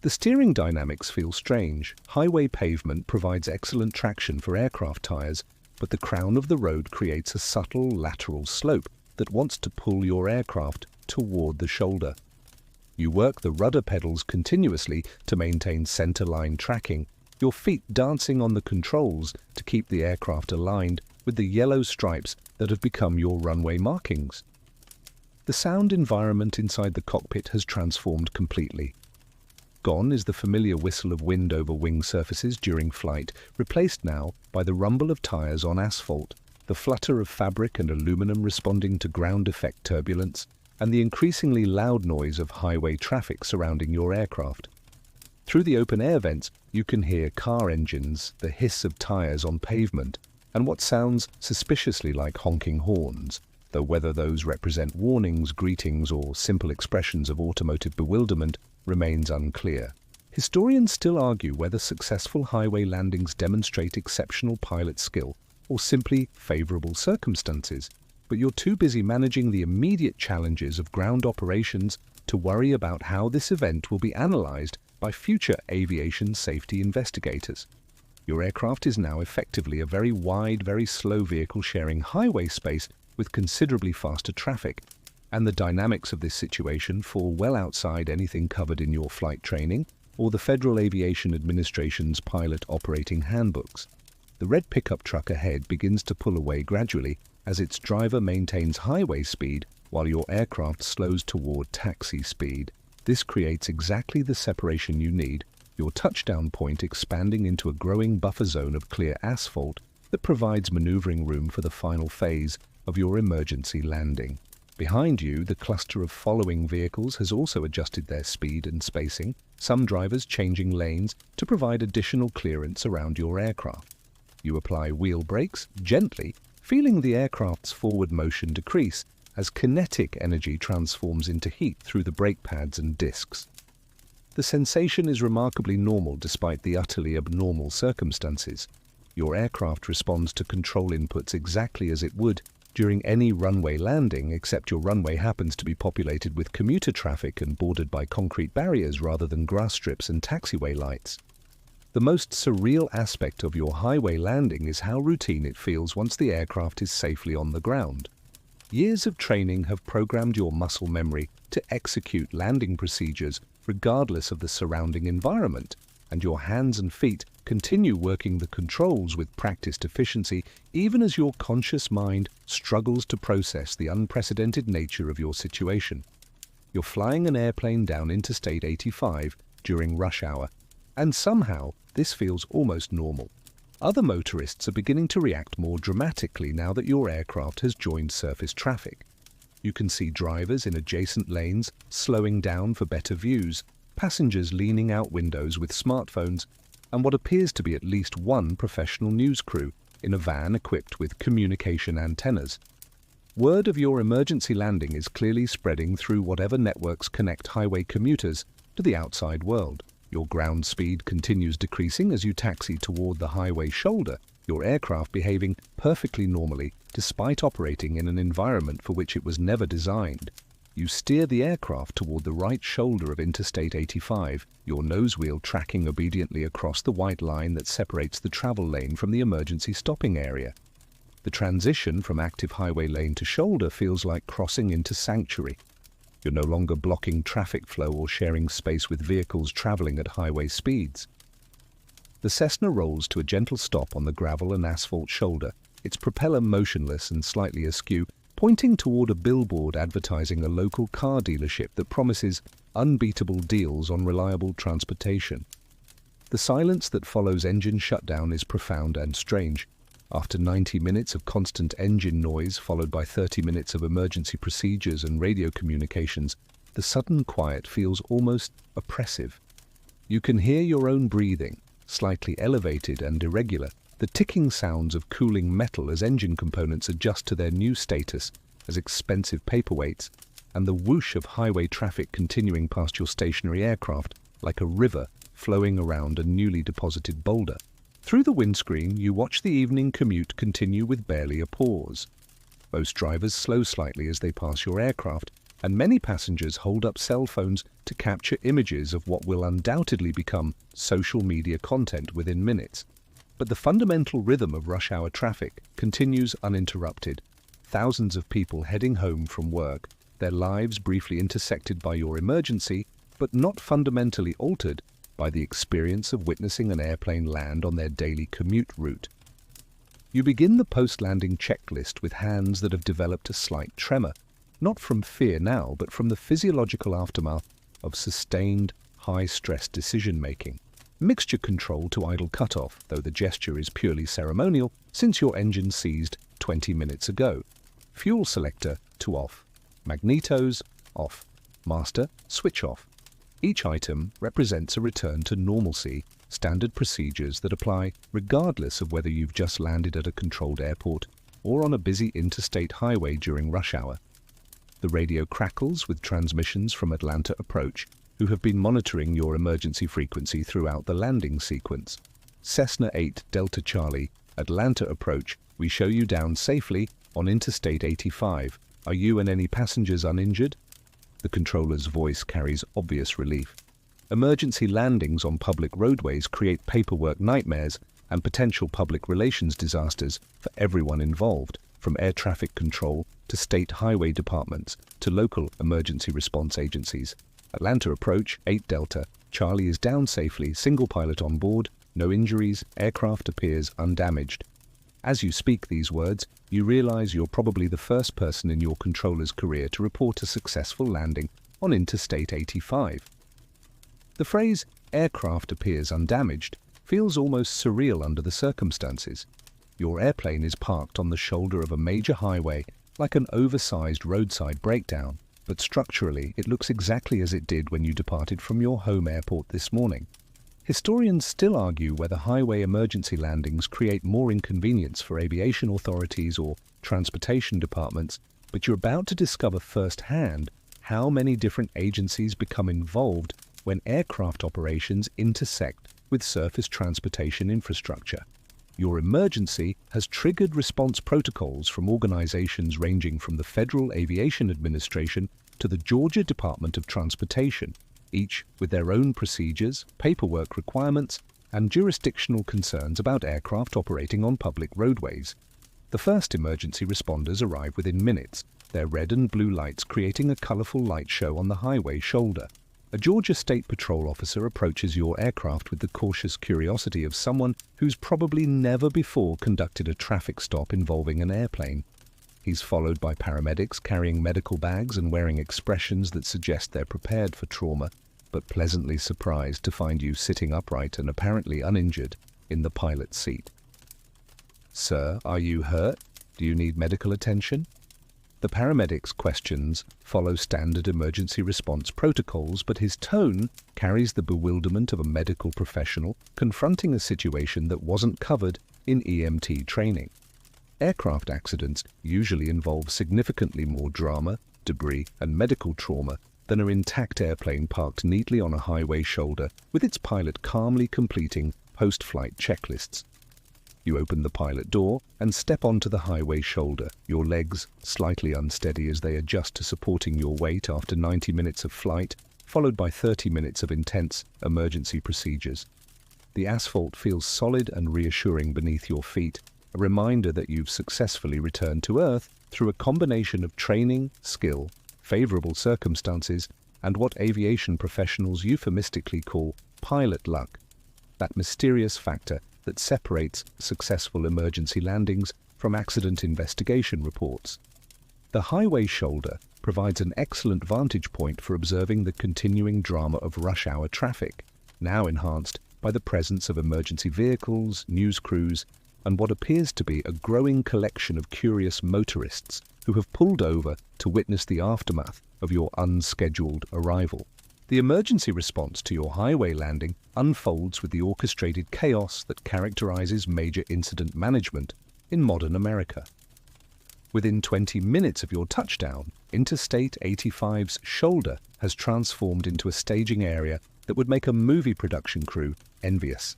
The steering dynamics feel strange. Highway pavement provides excellent traction for aircraft tires, but the crown of the road creates a subtle lateral slope that wants to pull your aircraft toward the shoulder. You work the rudder pedals continuously to maintain center-line tracking, your feet dancing on the controls to keep the aircraft aligned with the yellow stripes that have become your runway markings. The sound environment inside the cockpit has transformed completely. Gone is the familiar whistle of wind over wing surfaces during flight, replaced now by the rumble of tires on asphalt, the flutter of fabric and aluminum responding to ground effect turbulence, and the increasingly loud noise of highway traffic surrounding your aircraft. Through the open air vents, you can hear car engines, the hiss of tires on pavement, and what sounds suspiciously like honking horns, though whether those represent warnings, greetings, or simple expressions of automotive bewilderment remains unclear. Historians still argue whether successful highway landings demonstrate exceptional pilot skill or simply favorable circumstances, but you're too busy managing the immediate challenges of ground operations to worry about how this event will be analyzed by future aviation safety investigators. Your aircraft is now effectively a very wide, very slow vehicle sharing highway space with considerably faster traffic, and the dynamics of this situation fall well outside anything covered in your flight training or the Federal Aviation Administration's pilot operating handbooks. The red pickup truck ahead begins to pull away gradually as its driver maintains highway speed while your aircraft slows toward taxi speed. This creates exactly the separation you need, your touchdown point expanding into a growing buffer zone of clear asphalt that provides maneuvering room for the final phase of your emergency landing. Behind you, the cluster of following vehicles has also adjusted their speed and spacing, some drivers changing lanes to provide additional clearance around your aircraft. You apply wheel brakes gently, feeling the aircraft's forward motion decrease as kinetic energy transforms into heat through the brake pads and discs. The sensation is remarkably normal despite the utterly abnormal circumstances. Your aircraft responds to control inputs exactly as it would during any runway landing, except your runway happens to be populated with commuter traffic and bordered by concrete barriers rather than grass strips and taxiway lights. The most surreal aspect of your highway landing is how routine it feels once the aircraft is safely on the ground. Years of training have programmed your muscle memory to execute landing procedures regardless of the surrounding environment, and your hands and feet continue working the controls with practiced efficiency even as your conscious mind struggles to process the unprecedented nature of your situation. You're flying an airplane down Interstate 85 during rush hour, and somehow this feels almost normal. Other motorists are beginning to react more dramatically now that your aircraft has joined surface traffic. You can see drivers in adjacent lanes slowing down for better views, passengers leaning out windows with smartphones, and what appears to be at least one professional news crew in a van equipped with communication antennas. Word of your emergency landing is clearly spreading through whatever networks connect highway commuters to the outside world. Your ground speed continues decreasing as you taxi toward the highway shoulder, your aircraft behaving perfectly normally despite operating in an environment for which it was never designed. You steer the aircraft toward the right shoulder of Interstate 85, your nose wheel tracking obediently across the white line that separates the travel lane from the emergency stopping area. The transition from active highway lane to shoulder feels like crossing into sanctuary. You're no longer blocking traffic flow or sharing space with vehicles traveling at highway speeds. The Cessna rolls to a gentle stop on the gravel and asphalt shoulder, its propeller motionless and slightly askew, pointing toward a billboard advertising a local car dealership that promises unbeatable deals on reliable transportation. The silence that follows engine shutdown is profound and strange. After 90 minutes of constant engine noise followed by 30 minutes of emergency procedures and radio communications, the sudden quiet feels almost oppressive. You can hear your own breathing, slightly elevated and irregular, the ticking sounds of cooling metal as engine components adjust to their new status as expensive paperweights, and the whoosh of highway traffic continuing past your stationary aircraft like a river flowing around a newly deposited boulder. Through the windscreen, you watch the evening commute continue with barely a pause. Most drivers slow slightly as they pass your aircraft, and many passengers hold up cell phones to capture images of what will undoubtedly become social media content within minutes. But the fundamental rhythm of rush hour traffic continues uninterrupted. Thousands of people heading home from work, their lives briefly intersected by your emergency, but not fundamentally altered by the experience of witnessing an airplane land on their daily commute route. You begin the post-landing checklist with hands that have developed a slight tremor, not from fear now, but from the physiological aftermath of sustained, high-stress decision-making. Mixture control to idle cutoff, though the gesture is purely ceremonial since your engine seized 20 minutes ago. Fuel selector to off. Magnetos off. Master switch off. Each item represents a return to normalcy, standard procedures that apply regardless of whether you've just landed at a controlled airport or on a busy interstate highway during rush hour. The radio crackles with transmissions from Atlanta Approach, who have been monitoring your emergency frequency throughout the landing sequence. Cessna 8 Delta Charlie, Atlanta Approach, we show you down safely on Interstate 85. Are you and any passengers uninjured? The controller's voice carries obvious relief. Emergency landings on public roadways create paperwork nightmares and potential public relations disasters for everyone involved, from air traffic control to state highway departments to local emergency response agencies. Atlanta Approach 8 Delta, Charlie is down safely, single pilot on board, no injuries, aircraft appears undamaged. As you speak these words, you realize you're probably the first person in your controller's career to report a successful landing on Interstate 85. The phrase, aircraft appears undamaged, feels almost surreal under the circumstances. Your airplane is parked on the shoulder of a major highway, like an oversized roadside breakdown, but structurally it looks exactly as it did when you departed from your home airport this morning. Historians still argue whether highway emergency landings create more inconvenience for aviation authorities or transportation departments, but you're about to discover firsthand how many different agencies become involved when aircraft operations intersect with surface transportation infrastructure. Your emergency has triggered response protocols from organizations ranging from the Federal Aviation Administration to the Georgia Department of Transportation, each with their own procedures, paperwork requirements, and jurisdictional concerns about aircraft operating on public roadways. The first emergency responders arrive within minutes, their red and blue lights creating a colorful light show on the highway shoulder. A Georgia State Patrol officer approaches your aircraft with the cautious curiosity of someone who's probably never before conducted a traffic stop involving an airplane. He's followed by paramedics carrying medical bags and wearing expressions that suggest they're prepared for trauma, but pleasantly surprised to find you sitting upright and apparently uninjured in the pilot's seat. Sir, are you hurt? Do you need medical attention? The paramedic's questions follow standard emergency response protocols, but his tone carries the bewilderment of a medical professional confronting a situation that wasn't covered in EMT training. Aircraft accidents usually involve significantly more drama, debris, and medical trauma than an intact airplane parked neatly on a highway shoulder with its pilot calmly completing post-flight checklists. You open the pilot door and step onto the highway shoulder, your legs slightly unsteady as they adjust to supporting your weight after 90 minutes of flight, followed by 30 minutes of intense emergency procedures. The asphalt feels solid and reassuring beneath your feet, a reminder that you've successfully returned to Earth through a combination of training, skill, favorable circumstances, and what aviation professionals euphemistically call pilot luck, that mysterious factor that separates successful emergency landings from accident investigation reports. The highway shoulder provides an excellent vantage point for observing the continuing drama of rush hour traffic, now enhanced by the presence of emergency vehicles, news crews, and what appears to be a growing collection of curious motorists who have pulled over to witness the aftermath of your unscheduled arrival. The emergency response to your highway landing unfolds with the orchestrated chaos that characterizes major incident management in modern America. Within 20 minutes of your touchdown, Interstate 85's shoulder has transformed into a staging area that would make a movie production crew envious.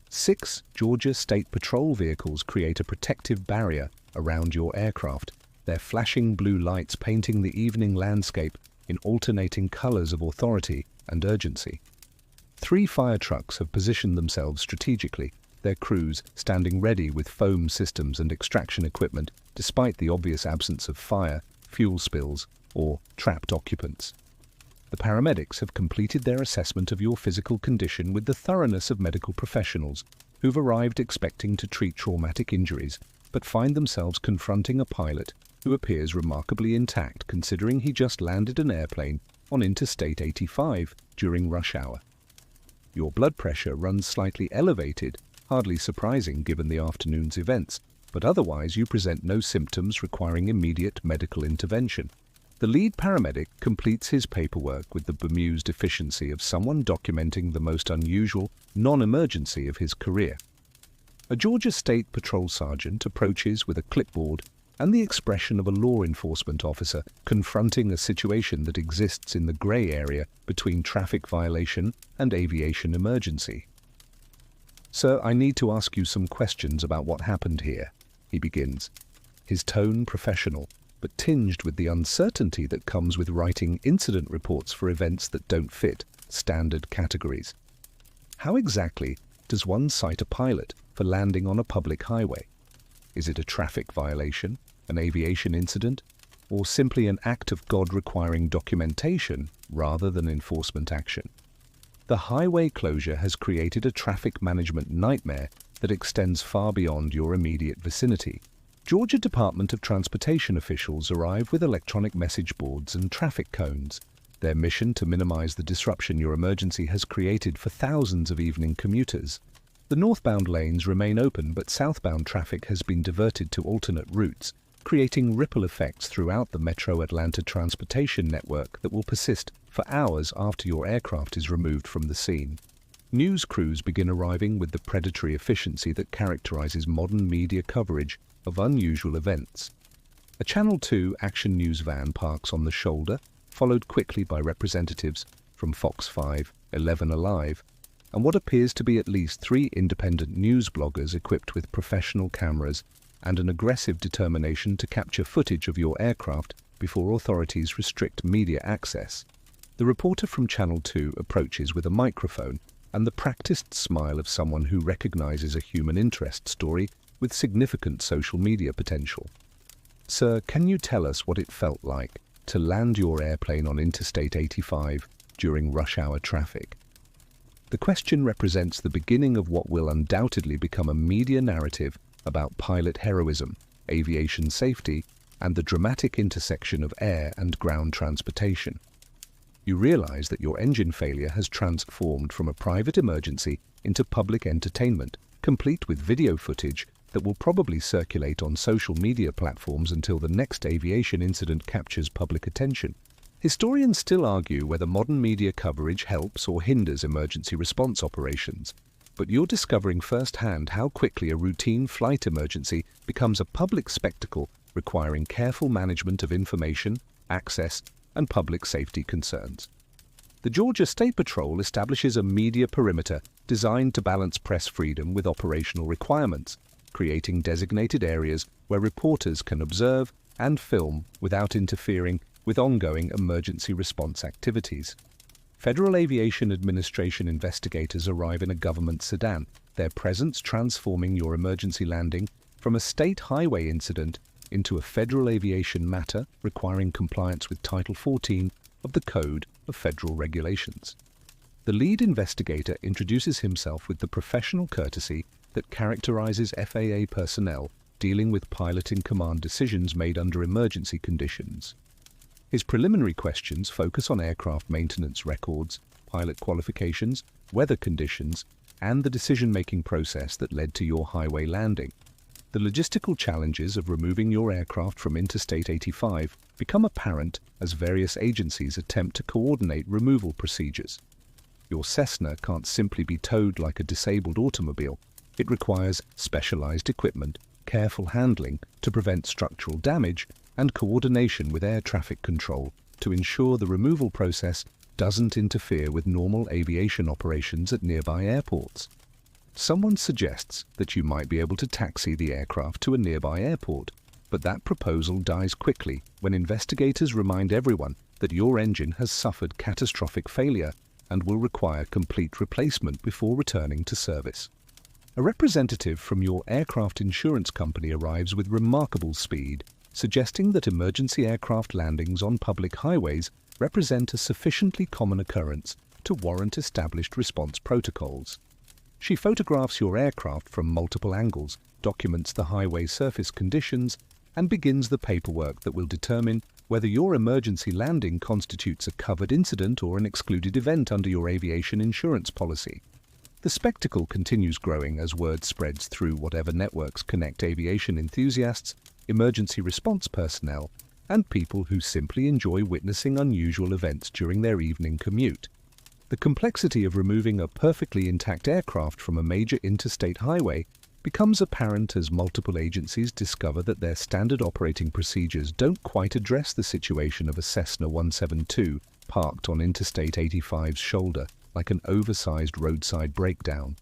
6 Georgia State Patrol vehicles create a protective barrier around your aircraft, their flashing blue lights painting the evening landscape in alternating colors of authority and urgency. 3 fire trucks have positioned themselves strategically, their crews standing ready with foam systems and extraction equipment despite the obvious absence of fire, fuel spills, or trapped occupants. The paramedics have completed their assessment of your physical condition with the thoroughness of medical professionals who've arrived expecting to treat traumatic injuries but find themselves confronting a pilot who appears remarkably intact considering he just landed an airplane on Interstate 85 during rush hour. Your blood pressure runs slightly elevated, hardly surprising given the afternoon's events, but otherwise you present no symptoms requiring immediate medical intervention. The lead paramedic completes his paperwork with the bemused efficiency of someone documenting the most unusual non-emergency of his career. A Georgia State Patrol sergeant approaches with a clipboard and the expression of a law enforcement officer confronting a situation that exists in the gray area between traffic violation and aviation emergency. "Sir, I need to ask you some questions about what happened here," he begins, his tone professional, but tinged with the uncertainty that comes with writing incident reports for events that don't fit standard categories. How exactly does one cite a pilot for landing on a public highway? Is it a traffic violation, an aviation incident, or simply an act of God requiring documentation rather than enforcement action? The highway closure has created a traffic management nightmare that extends far beyond your immediate vicinity. Georgia Department of Transportation officials arrive with electronic message boards and traffic cones, their mission to minimize the disruption your emergency has created for thousands of evening commuters. The northbound lanes remain open, but southbound traffic has been diverted to alternate routes, creating ripple effects throughout the Metro Atlanta transportation network that will persist for hours after your aircraft is removed from the scene. News crews begin arriving with the predatory efficiency that characterizes modern media coverage of unusual events. A Channel 2 action news van parks on the shoulder, followed quickly by representatives from Fox 5, 11 Alive, and what appears to be at least 3 independent news bloggers equipped with professional cameras and an aggressive determination to capture footage of your aircraft before authorities restrict media access. The reporter from Channel 2 approaches with a microphone and the practiced smile of someone who recognizes a human interest story with significant social media potential. "Sir, can you tell us what it felt like to land your airplane on Interstate 85 during rush hour traffic?" The question represents the beginning of what will undoubtedly become a media narrative about pilot heroism, aviation safety, and the dramatic intersection of air and ground transportation. You realize that your engine failure has transformed from a private emergency into public entertainment, complete with video footage that will probably circulate on social media platforms until the next aviation incident captures public attention. Historians still argue whether modern media coverage helps or hinders emergency response operations. but you're discovering firsthand how quickly a routine flight emergency becomes a public spectacle requiring careful management of information, access, and public safety concerns. The Georgia State Patrol establishes a media perimeter designed to balance press freedom with operational requirements, creating designated areas where reporters can observe and film without interfering with ongoing emergency response activities. Federal Aviation Administration investigators arrive in a government sedan, their presence transforming your emergency landing from a state highway incident into a federal aviation matter requiring compliance with Title 14 of the Code of Federal Regulations. The lead investigator introduces himself with the professional courtesy that characterizes FAA personnel dealing with pilot-in-command decisions made under emergency conditions. His preliminary questions focus on aircraft maintenance records, pilot qualifications, weather conditions, and the decision-making process that led to your highway landing. The logistical challenges of removing your aircraft from Interstate 85 become apparent as various agencies attempt to coordinate removal procedures. Your Cessna can't simply be towed like a disabled automobile. It requires specialized equipment, careful handling to prevent structural damage, and coordination with air traffic control to ensure the removal process doesn't interfere with normal aviation operations at nearby airports. Someone suggests that you might be able to taxi the aircraft to a nearby airport, but that proposal dies quickly when investigators remind everyone that your engine has suffered catastrophic failure and will require complete replacement before returning to service. A representative from your aircraft insurance company arrives with remarkable speed, suggesting that emergency aircraft landings on public highways represent a sufficiently common occurrence to warrant established response protocols. She photographs your aircraft from multiple angles, documents the highway surface conditions, and begins the paperwork that will determine whether your emergency landing constitutes a covered incident or an excluded event under your aviation insurance policy. The spectacle continues growing as word spreads through whatever networks connect aviation enthusiasts, emergency response personnel, and people who simply enjoy witnessing unusual events during their evening commute. The complexity of removing a perfectly intact aircraft from a major interstate highway becomes apparent as multiple agencies discover that their standard operating procedures don't quite address the situation of a Cessna 172 parked on Interstate 85's shoulder like an oversized roadside breakdown.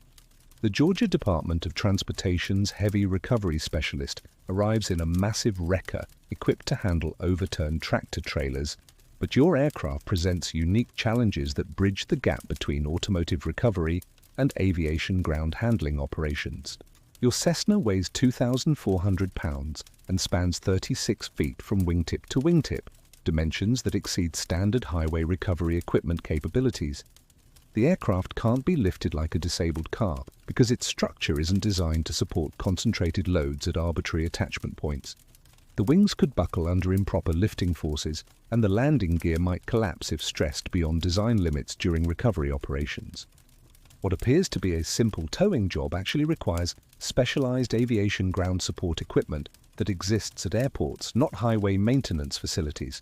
The Georgia Department of Transportation's heavy recovery specialist arrives in a massive wrecker equipped to handle overturned tractor trailers, but your aircraft presents unique challenges that bridge the gap between automotive recovery and aviation ground handling operations. Your Cessna weighs 2,400 pounds and spans 36 feet from wingtip to wingtip, dimensions that exceed standard highway recovery equipment capabilities. The aircraft can't be lifted like a disabled car because its structure isn't designed to support concentrated loads at arbitrary attachment points. The wings could buckle under improper lifting forces, and the landing gear might collapse if stressed beyond design limits during recovery operations. What appears to be a simple towing job actually requires specialized aviation ground support equipment that exists at airports, not highway maintenance facilities.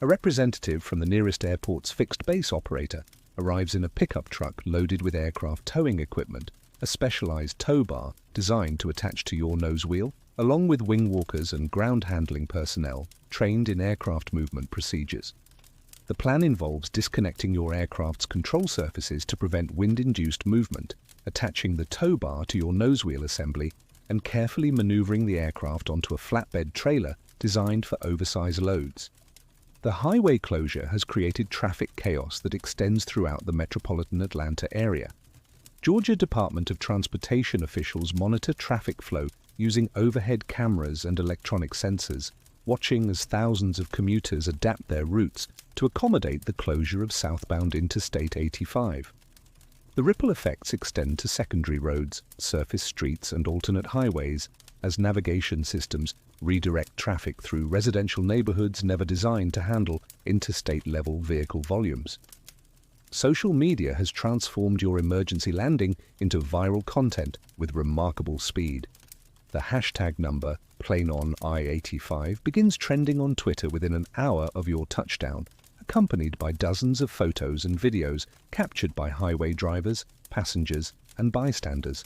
A representative from the nearest airport's fixed base operator arrives in a pickup truck loaded with aircraft towing equipment, a specialized tow bar designed to attach to your nose wheel, along with wing walkers and ground handling personnel trained in aircraft movement procedures. The plan involves disconnecting your aircraft's control surfaces to prevent wind-induced movement, attaching the tow bar to your nose wheel assembly, and carefully maneuvering the aircraft onto a flatbed trailer designed for oversized loads. The highway closure has created traffic chaos that extends throughout the metropolitan Atlanta area. Georgia Department of Transportation officials monitor traffic flow using overhead cameras and electronic sensors, watching as thousands of commuters adapt their routes to accommodate the closure of southbound Interstate 85. The ripple effects extend to secondary roads, surface streets, and alternate highways as navigation systems redirect traffic through residential neighborhoods never designed to handle interstate-level vehicle volumes. Social media has transformed your emergency landing into viral content with remarkable speed. The hashtag number, #PlaneOnI85, begins trending on Twitter within an hour of your touchdown, accompanied by dozens of photos and videos captured by highway drivers, passengers, and bystanders.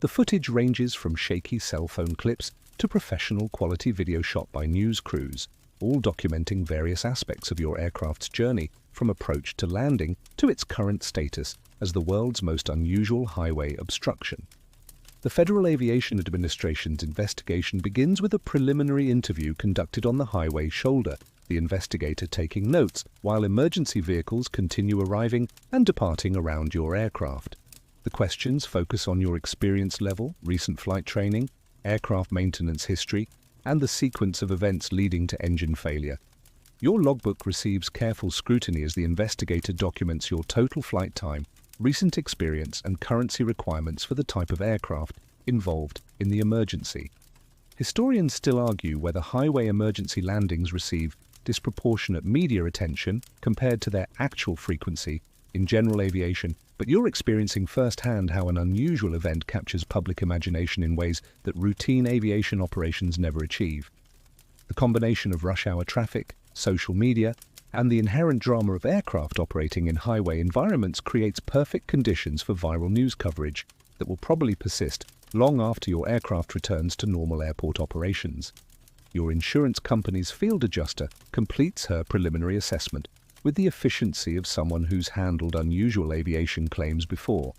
The footage ranges from shaky cell phone clips to professional quality video shot by news crews, all documenting various aspects of your aircraft's journey from approach to landing to its current status as the world's most unusual highway obstruction. The Federal Aviation Administration's investigation begins with a preliminary interview conducted on the highway shoulder, the investigator taking notes while emergency vehicles continue arriving and departing around your aircraft. The questions focus on your experience level, recent flight training, aircraft maintenance history, and the sequence of events leading to engine failure. Your logbook receives careful scrutiny as the investigator documents your total flight time, recent experience, and currency requirements for the type of aircraft involved in the emergency. Historians still argue whether highway emergency landings receive disproportionate media attention compared to their actual frequency in general aviation, but you're experiencing firsthand how an unusual event captures public imagination in ways that routine aviation operations never achieve. The combination of rush hour traffic, social media, and the inherent drama of aircraft operating in highway environments creates perfect conditions for viral news coverage that will probably persist long after your aircraft returns to normal airport operations. Your insurance company's field adjuster completes her preliminary assessment with the efficiency of someone who's handled unusual aviation claims before.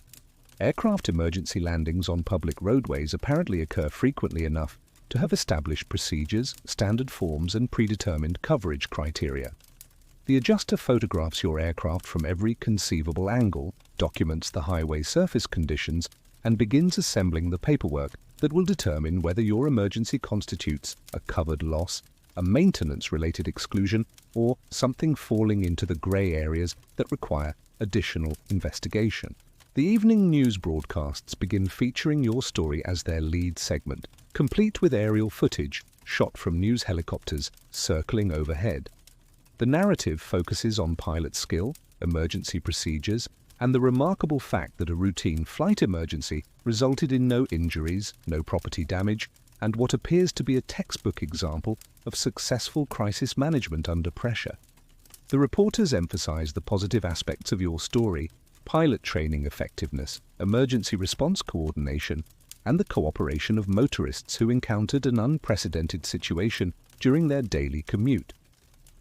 Aircraft emergency landings on public roadways apparently occur frequently enough to have established procedures, standard forms, and predetermined coverage criteria. The adjuster photographs your aircraft from every conceivable angle, documents the highway surface conditions, and begins assembling the paperwork that will determine whether your emergency constitutes a covered loss, a maintenance-related exclusion, or something falling into the grey areas that require additional investigation. The evening news broadcasts begin featuring your story as their lead segment, complete with aerial footage shot from news helicopters circling overhead. The narrative focuses on pilot skill, emergency procedures, and the remarkable fact that a routine flight emergency resulted in no injuries, no property damage, and what appears to be a textbook example of successful crisis management under pressure. The reporters emphasize the positive aspects of your story: pilot training effectiveness, emergency response coordination, and the cooperation of motorists who encountered an unprecedented situation during their daily commute.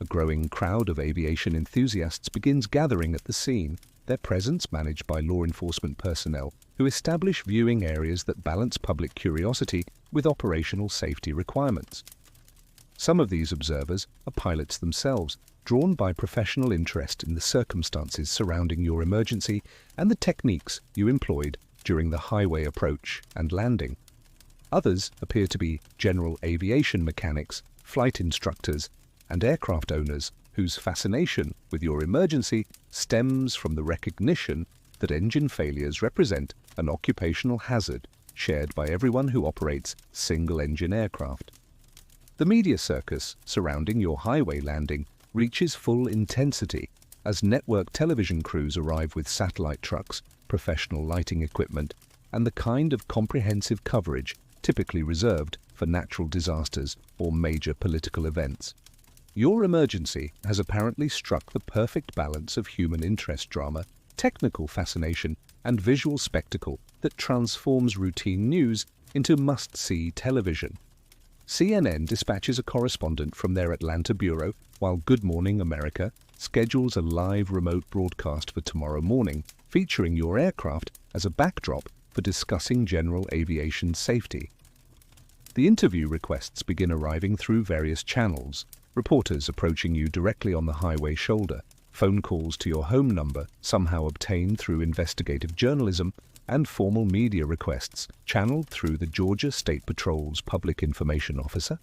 A growing crowd of aviation enthusiasts begins gathering at the scene, their presence managed by law enforcement personnel who establish viewing areas that balance public curiosity with operational safety requirements. Some of these observers are pilots themselves, drawn by professional interest in the circumstances surrounding your emergency and the techniques you employed during the highway approach and landing. Others appear to be general aviation mechanics, flight instructors, and aircraft owners whose fascination with your emergency stems from the recognition that engine failures represent an occupational hazard shared by everyone who operates single-engine aircraft. The media circus surrounding your highway landing reaches full intensity as network television crews arrive with satellite trucks, professional lighting equipment, and the kind of comprehensive coverage typically reserved for natural disasters or major political events. Your emergency has apparently struck the perfect balance of human interest drama, technical fascination, and visual spectacle that transforms routine news into must-see television. CNN dispatches a correspondent from their Atlanta bureau, while Good Morning America schedules a live remote broadcast for tomorrow morning, featuring your aircraft as a backdrop for discussing general aviation safety. The interview requests begin arriving through various channels: reporters approaching you directly on the highway shoulder, phone calls to your home number somehow obtained through investigative journalism, and formal media requests channeled through the Georgia State Patrol's Public Information Officer.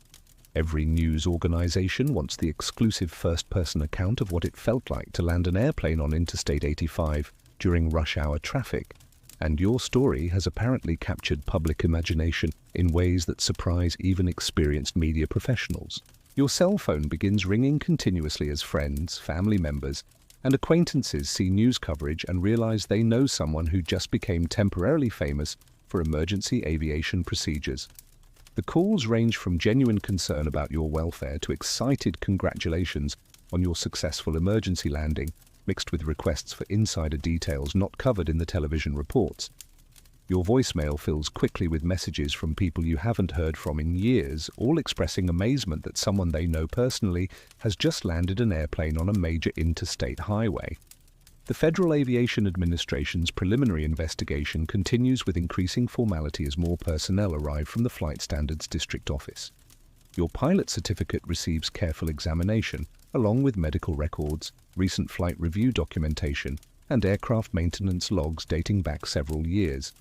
Every news organization wants the exclusive first-person account of what it felt like to land an airplane on Interstate 85 during rush hour traffic, and your story has apparently captured public imagination in ways that surprise even experienced media professionals. Your cell phone begins ringing continuously as friends, family members, and acquaintances see news coverage and realize they know someone who just became temporarily famous for emergency aviation procedures. The calls range from genuine concern about your welfare to excited congratulations on your successful emergency landing, mixed with requests for insider details not covered in the television reports. Your voicemail fills quickly with messages from people you haven't heard from in years, all expressing amazement that someone they know personally has just landed an airplane on a major interstate highway. The Federal Aviation Administration's preliminary investigation continues with increasing formality as more personnel arrive from the Flight Standards District Office. Your pilot certificate receives careful examination, along with medical records, recent flight review documentation, and aircraft maintenance logs dating back several years.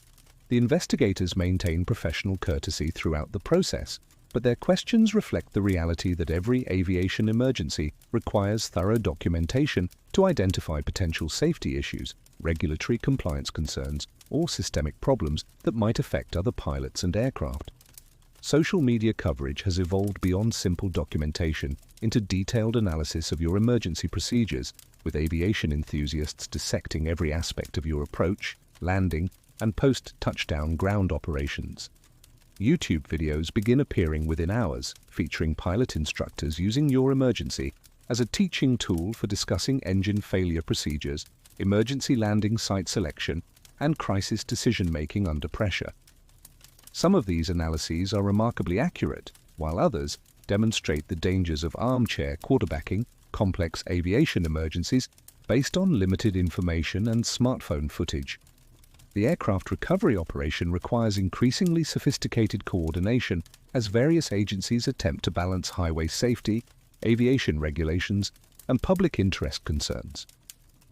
The investigators maintain professional courtesy throughout the process, but their questions reflect the reality that every aviation emergency requires thorough documentation to identify potential safety issues, regulatory compliance concerns, or systemic problems that might affect other pilots and aircraft. Social media coverage has evolved beyond simple documentation into detailed analysis of your emergency procedures, with aviation enthusiasts dissecting every aspect of your approach, landing, and post-touchdown ground operations. YouTube videos begin appearing within hours, featuring pilot instructors using your emergency as a teaching tool for discussing engine failure procedures, emergency landing site selection, and crisis decision-making under pressure. Some of these analyses are remarkably accurate, while others demonstrate the dangers of armchair quarterbacking complex aviation emergencies based on limited information and smartphone footage. The aircraft recovery operation requires increasingly sophisticated coordination as various agencies attempt to balance highway safety, aviation regulations, and public interest concerns.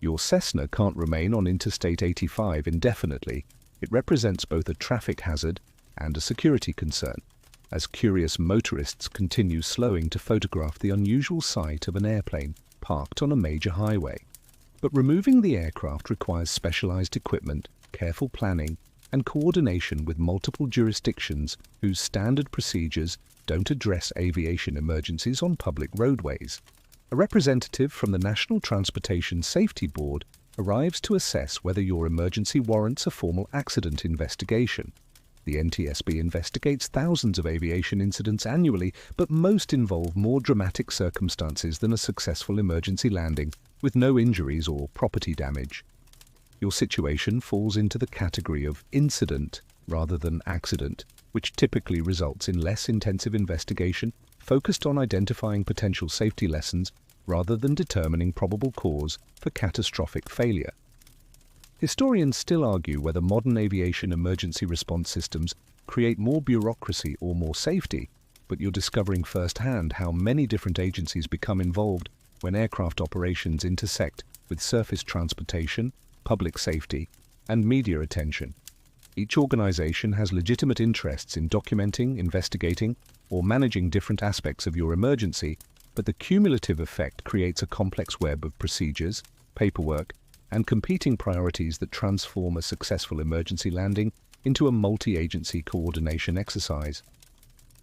Your Cessna can't remain on Interstate 85 indefinitely. It represents both a traffic hazard and a security concern, as curious motorists continue slowing to photograph the unusual sight of an airplane parked on a major highway. But removing the aircraft requires specialized equipment, careful planning, and coordination with multiple jurisdictions whose standard procedures don't address aviation emergencies on public roadways. A representative from the National Transportation Safety Board arrives to assess whether your emergency warrants a formal accident investigation. The NTSB investigates thousands of aviation incidents annually, but most involve more dramatic circumstances than a successful emergency landing with no injuries or property damage. Your situation falls into the category of incident rather than accident, which typically results in less intensive investigation focused on identifying potential safety lessons rather than determining probable cause for catastrophic failure. Historians still argue whether modern aviation emergency response systems create more bureaucracy or more safety, but you're discovering firsthand how many different agencies become involved when aircraft operations intersect with surface transportation, public safety, and media attention. Each organization has legitimate interests in documenting, investigating, or managing different aspects of your emergency, but the cumulative effect creates a complex web of procedures, paperwork, and competing priorities that transform a successful emergency landing into a multi-agency coordination exercise.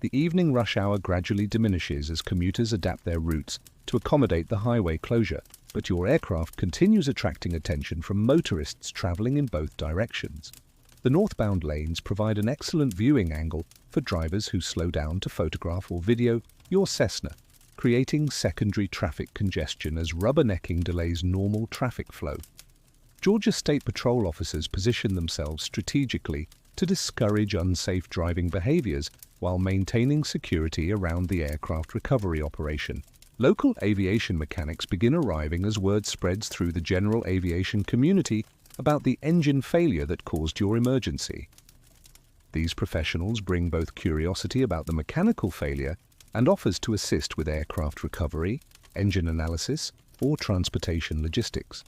The evening rush hour gradually diminishes as commuters adapt their routes to accommodate the highway closure, but your aircraft continues attracting attention from motorists traveling in both directions. The northbound lanes provide an excellent viewing angle for drivers who slow down to photograph or video your Cessna, creating secondary traffic congestion as rubbernecking delays normal traffic flow. Georgia State Patrol officers position themselves strategically to discourage unsafe driving behaviors while maintaining security around the aircraft recovery operation. Local aviation mechanics begin arriving as word spreads through the general aviation community about the engine failure that caused your emergency. These professionals bring both curiosity about the mechanical failure and offers to assist with aircraft recovery, engine analysis, or transportation logistics.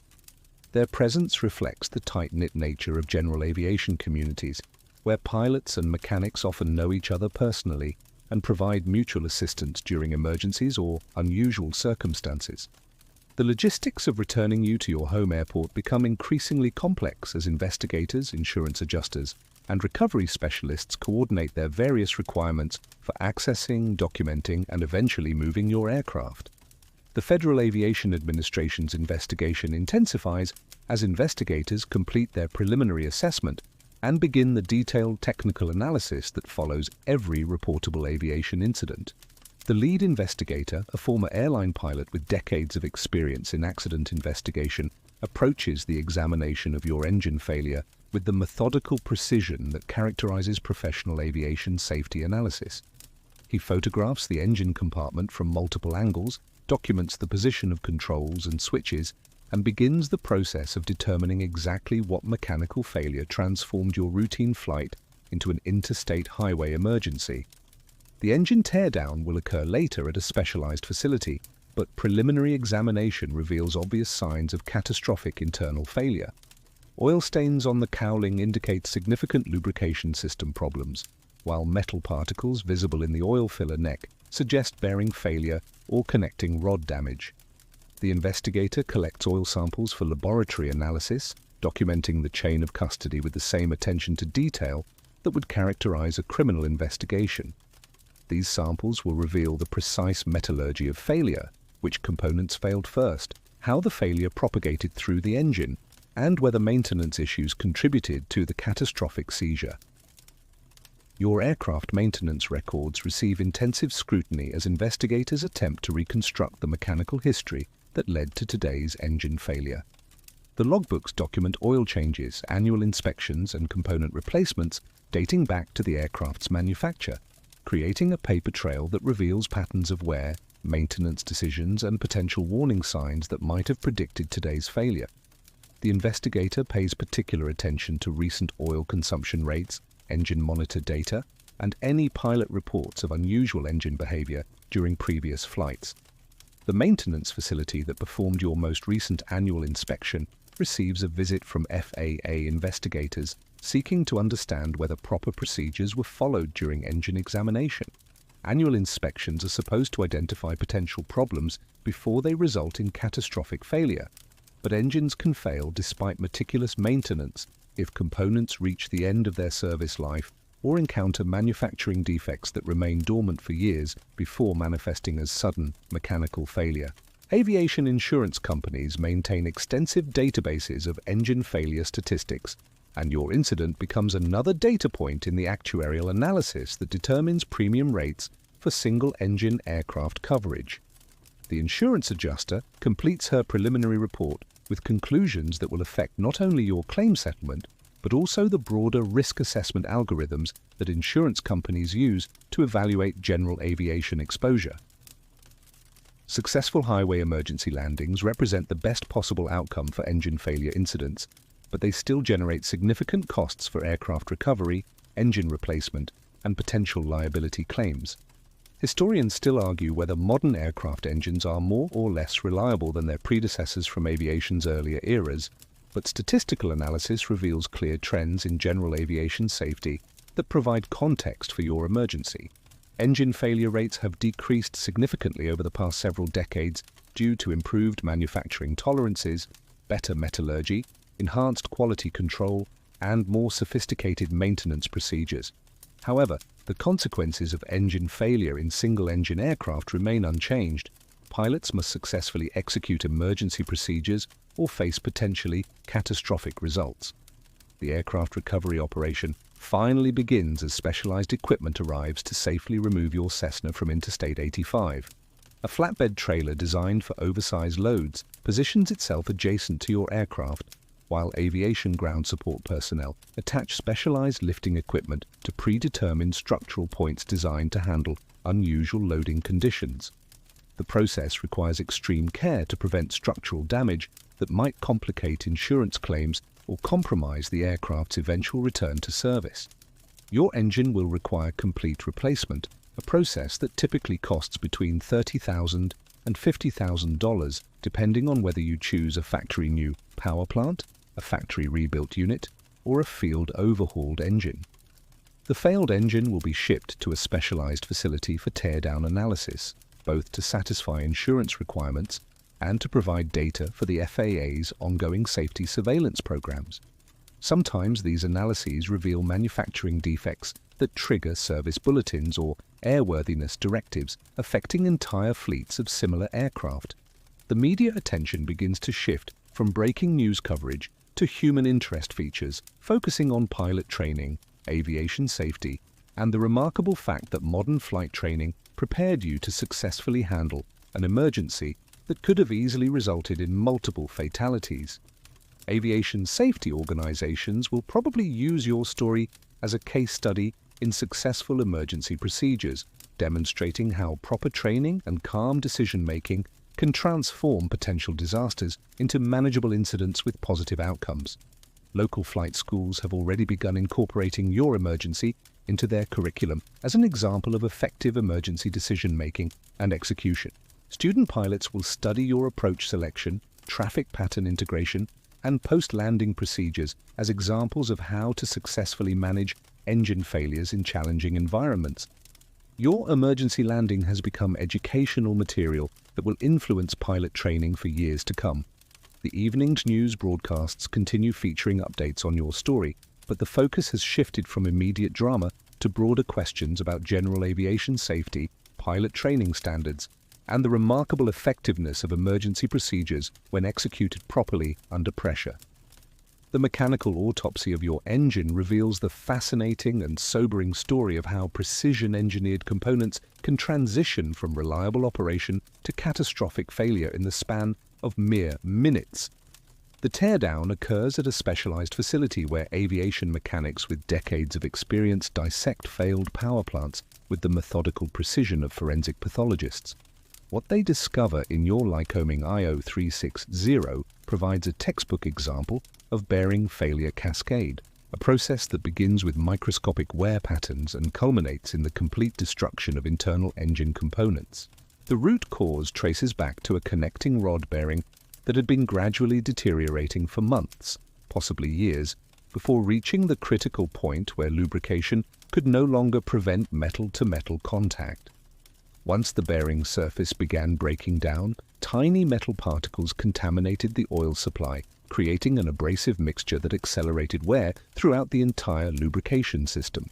Their presence reflects the tight-knit nature of general aviation communities, where pilots and mechanics often know each other personally and provide mutual assistance during emergencies or unusual circumstances. The logistics of returning you to your home airport become increasingly complex as investigators, insurance adjusters, and recovery specialists coordinate their various requirements for accessing, documenting, and eventually moving your aircraft. The Federal Aviation Administration's investigation intensifies as investigators complete their preliminary assessment and begin the detailed technical analysis that follows every reportable aviation incident. The lead investigator, a former airline pilot with decades of experience in accident investigation, approaches the examination of your engine failure with the methodical precision that characterizes professional aviation safety analysis. He photographs the engine compartment from multiple angles, documents the position of controls and switches, and begins the process of determining exactly what mechanical failure transformed your routine flight into an interstate highway emergency. The engine teardown will occur later at a specialized facility, but preliminary examination reveals obvious signs of catastrophic internal failure. Oil stains on the cowling indicate significant lubrication system problems, while metal particles visible in the oil filler neck suggest bearing failure or connecting rod damage. The investigator collects oil samples for laboratory analysis, documenting the chain of custody with the same attention to detail that would characterize a criminal investigation. These samples will reveal the precise metallurgy of failure, which components failed first, how the failure propagated through the engine, and whether maintenance issues contributed to the catastrophic seizure. Your aircraft maintenance records receive intensive scrutiny as investigators attempt to reconstruct the mechanical history that led to today's engine failure. The logbooks document oil changes, annual inspections, and component replacements dating back to the aircraft's manufacture, creating a paper trail that reveals patterns of wear, maintenance decisions, and potential warning signs that might have predicted today's failure. The investigator pays particular attention to recent oil consumption rates, engine monitor data, and any pilot reports of unusual engine behavior during previous flights. The maintenance facility that performed your most recent annual inspection receives a visit from FAA investigators seeking to understand whether proper procedures were followed during engine examination. Annual inspections are supposed to identify potential problems before they result in catastrophic failure, but engines can fail despite meticulous maintenance if components reach the end of their service life or encounter manufacturing defects that remain dormant for years before manifesting as sudden mechanical failure. Aviation insurance companies maintain extensive databases of engine failure statistics, and your incident becomes another data point in the actuarial analysis that determines premium rates for single-engine aircraft coverage. The insurance adjuster completes her preliminary report with conclusions that will affect not only your claim settlement, but also the broader risk assessment algorithms that insurance companies use to evaluate general aviation exposure. Successful highway emergency landings represent the best possible outcome for engine failure incidents, but they still generate significant costs for aircraft recovery, engine replacement, and potential liability claims. Historians still argue whether modern aircraft engines are more or less reliable than their predecessors from aviation's earlier eras, but statistical analysis reveals clear trends in general aviation safety that provide context for your emergency. Engine failure rates have decreased significantly over the past several decades due to improved manufacturing tolerances, better metallurgy, enhanced quality control, and more sophisticated maintenance procedures. However, the consequences of engine failure in single-engine aircraft remain unchanged. Pilots must successfully execute emergency procedures or face potentially catastrophic results. The aircraft recovery operation finally begins as specialized equipment arrives to safely remove your Cessna from Interstate 85. A flatbed trailer designed for oversized loads positions itself adjacent to your aircraft, while aviation ground support personnel attach specialized lifting equipment to predetermined structural points designed to handle unusual loading conditions. The process requires extreme care to prevent structural damage that might complicate insurance claims or compromise the aircraft's eventual return to service. Your engine will require complete replacement, a process that typically costs between $30,000 and $50,000 depending on whether you choose a factory new power plant, a factory rebuilt unit, or a field overhauled engine. The failed engine will be shipped to a specialized facility for teardown analysis, both to satisfy insurance requirements and to provide data for the FAA's ongoing safety surveillance programs. Sometimes these analyses reveal manufacturing defects that trigger service bulletins or airworthiness directives affecting entire fleets of similar aircraft. The media attention begins to shift from breaking news coverage to human interest features focusing on pilot training, aviation safety, and the remarkable fact that modern flight training prepared you to successfully handle an emergency that could have easily resulted in multiple fatalities. Aviation safety organizations will probably use your story as a case study in successful emergency procedures, demonstrating how proper training and calm decision-making can transform potential disasters into manageable incidents with positive outcomes. Local flight schools have already begun incorporating your emergency into their curriculum as an example of effective emergency decision-making and execution. Student pilots will study your approach selection, traffic pattern integration, and post-landing procedures as examples of how to successfully manage engine failures in challenging environments. Your emergency landing has become educational material that will influence pilot training for years to come. The evening's news broadcasts continue featuring updates on your story, but the focus has shifted from immediate drama to broader questions about general aviation safety, pilot training standards, and the remarkable effectiveness of emergency procedures when executed properly under pressure. The mechanical autopsy of your engine reveals the fascinating and sobering story of how precision-engineered components can transition from reliable operation to catastrophic failure in the span of mere minutes. The teardown occurs at a specialized facility where aviation mechanics with decades of experience dissect failed power plants with the methodical precision of forensic pathologists. What they discover in your Lycoming IO360 provides a textbook example of bearing failure cascade, a process that begins with microscopic wear patterns and culminates in the complete destruction of internal engine components. The root cause traces back to a connecting rod bearing that had been gradually deteriorating for months, possibly years, before reaching the critical point where lubrication could no longer prevent metal-to-metal contact. Once the bearing surface began breaking down, tiny metal particles contaminated the oil supply, creating an abrasive mixture that accelerated wear throughout the entire lubrication system.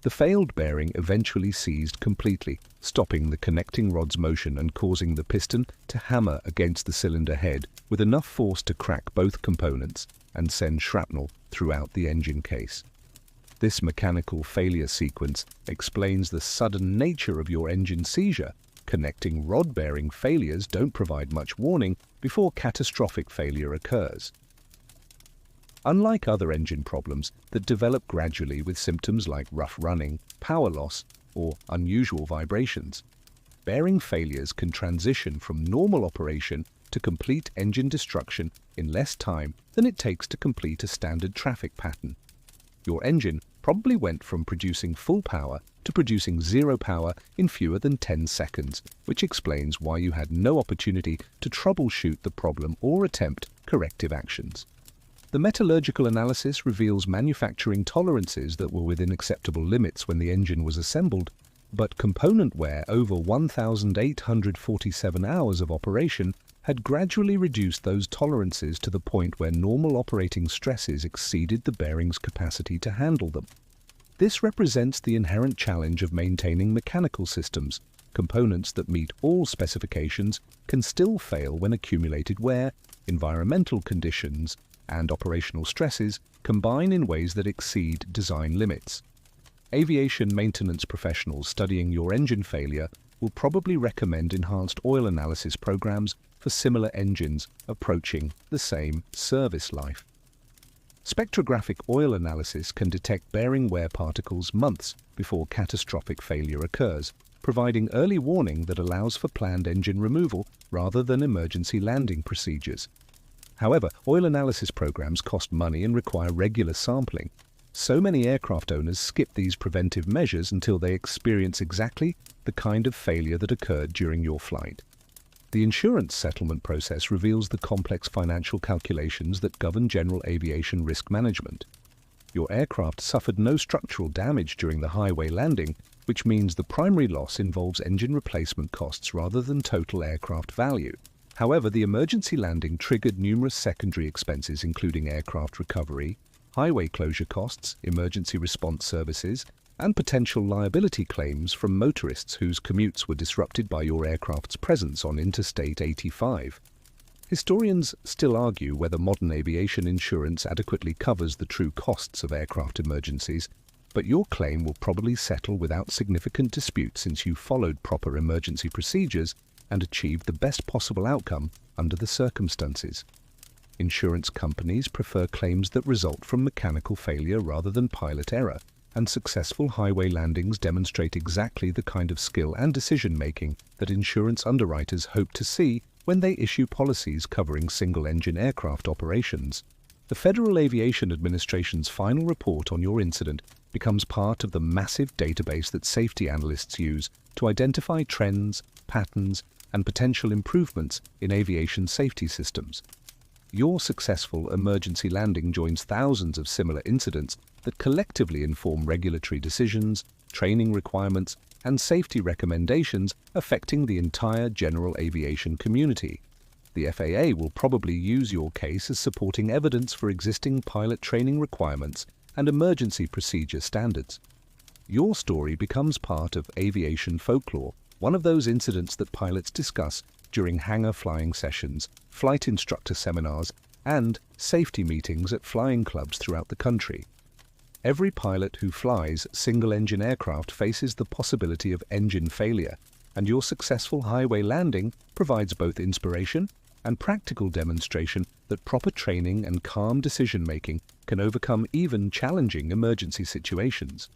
The failed bearing eventually seized completely, stopping the connecting rod's motion and causing the piston to hammer against the cylinder head with enough force to crack both components and send shrapnel throughout the engine case. This mechanical failure sequence explains the sudden nature of your engine seizure. Connecting rod bearing failures don't provide much warning before catastrophic failure occurs. Unlike other engine problems that develop gradually with symptoms like rough running, power loss, or unusual vibrations, bearing failures can transition from normal operation to complete engine destruction in less time than it takes to complete a standard traffic pattern. Your engine probably went from producing full power to producing zero power in fewer than 10 seconds, which explains why you had no opportunity to troubleshoot the problem or attempt corrective actions. The metallurgical analysis reveals manufacturing tolerances that were within acceptable limits when the engine was assembled, but component wear over 1,847 hours of operation had gradually reduced those tolerances to the point where normal operating stresses exceeded the bearing's capacity to handle them. This represents the inherent challenge of maintaining mechanical systems. Components that meet all specifications can still fail when accumulated wear, environmental conditions, and operational stresses combine in ways that exceed design limits. Aviation maintenance professionals studying your engine failure will probably recommend enhanced oil analysis programs for similar engines approaching the same service life. Spectrographic oil analysis can detect bearing wear particles months before catastrophic failure occurs, providing early warning that allows for planned engine removal rather than emergency landing procedures. However, oil analysis programs cost money and require regular sampling. So many aircraft owners skip these preventive measures until they experience exactly the kind of failure that occurred during your flight. The insurance settlement process reveals the complex financial calculations that govern general aviation risk management. Your aircraft suffered no structural damage during the highway landing, which means the primary loss involves engine replacement costs rather than total aircraft value. However, the emergency landing triggered numerous secondary expenses including aircraft recovery, highway closure costs, emergency response services, and potential liability claims from motorists whose commutes were disrupted by your aircraft's presence on Interstate 85. Historians still argue whether modern aviation insurance adequately covers the true costs of aircraft emergencies, but your claim will probably settle without significant dispute since you followed proper emergency procedures and achieved the best possible outcome under the circumstances. Insurance companies prefer claims that result from mechanical failure rather than pilot error, and successful highway landings demonstrate exactly the kind of skill and decision-making that insurance underwriters hope to see when they issue policies covering single-engine aircraft operations. The Federal Aviation Administration's final report on your incident becomes part of the massive database that safety analysts use to identify trends, patterns, and potential improvements in aviation safety systems. Your successful emergency landing joins thousands of similar incidents that collectively inform regulatory decisions, training requirements, and safety recommendations affecting the entire general aviation community. The FAA will probably use your case as supporting evidence for existing pilot training requirements and emergency procedure standards. Your story becomes part of aviation folklore, one of those incidents that pilots discuss during hangar flying sessions, flight instructor seminars, and safety meetings at flying clubs throughout the country. Every pilot who flies single-engine aircraft faces the possibility of engine failure, and your successful highway landing provides both inspiration and practical demonstration that proper training and calm decision-making can overcome even challenging emergency situations.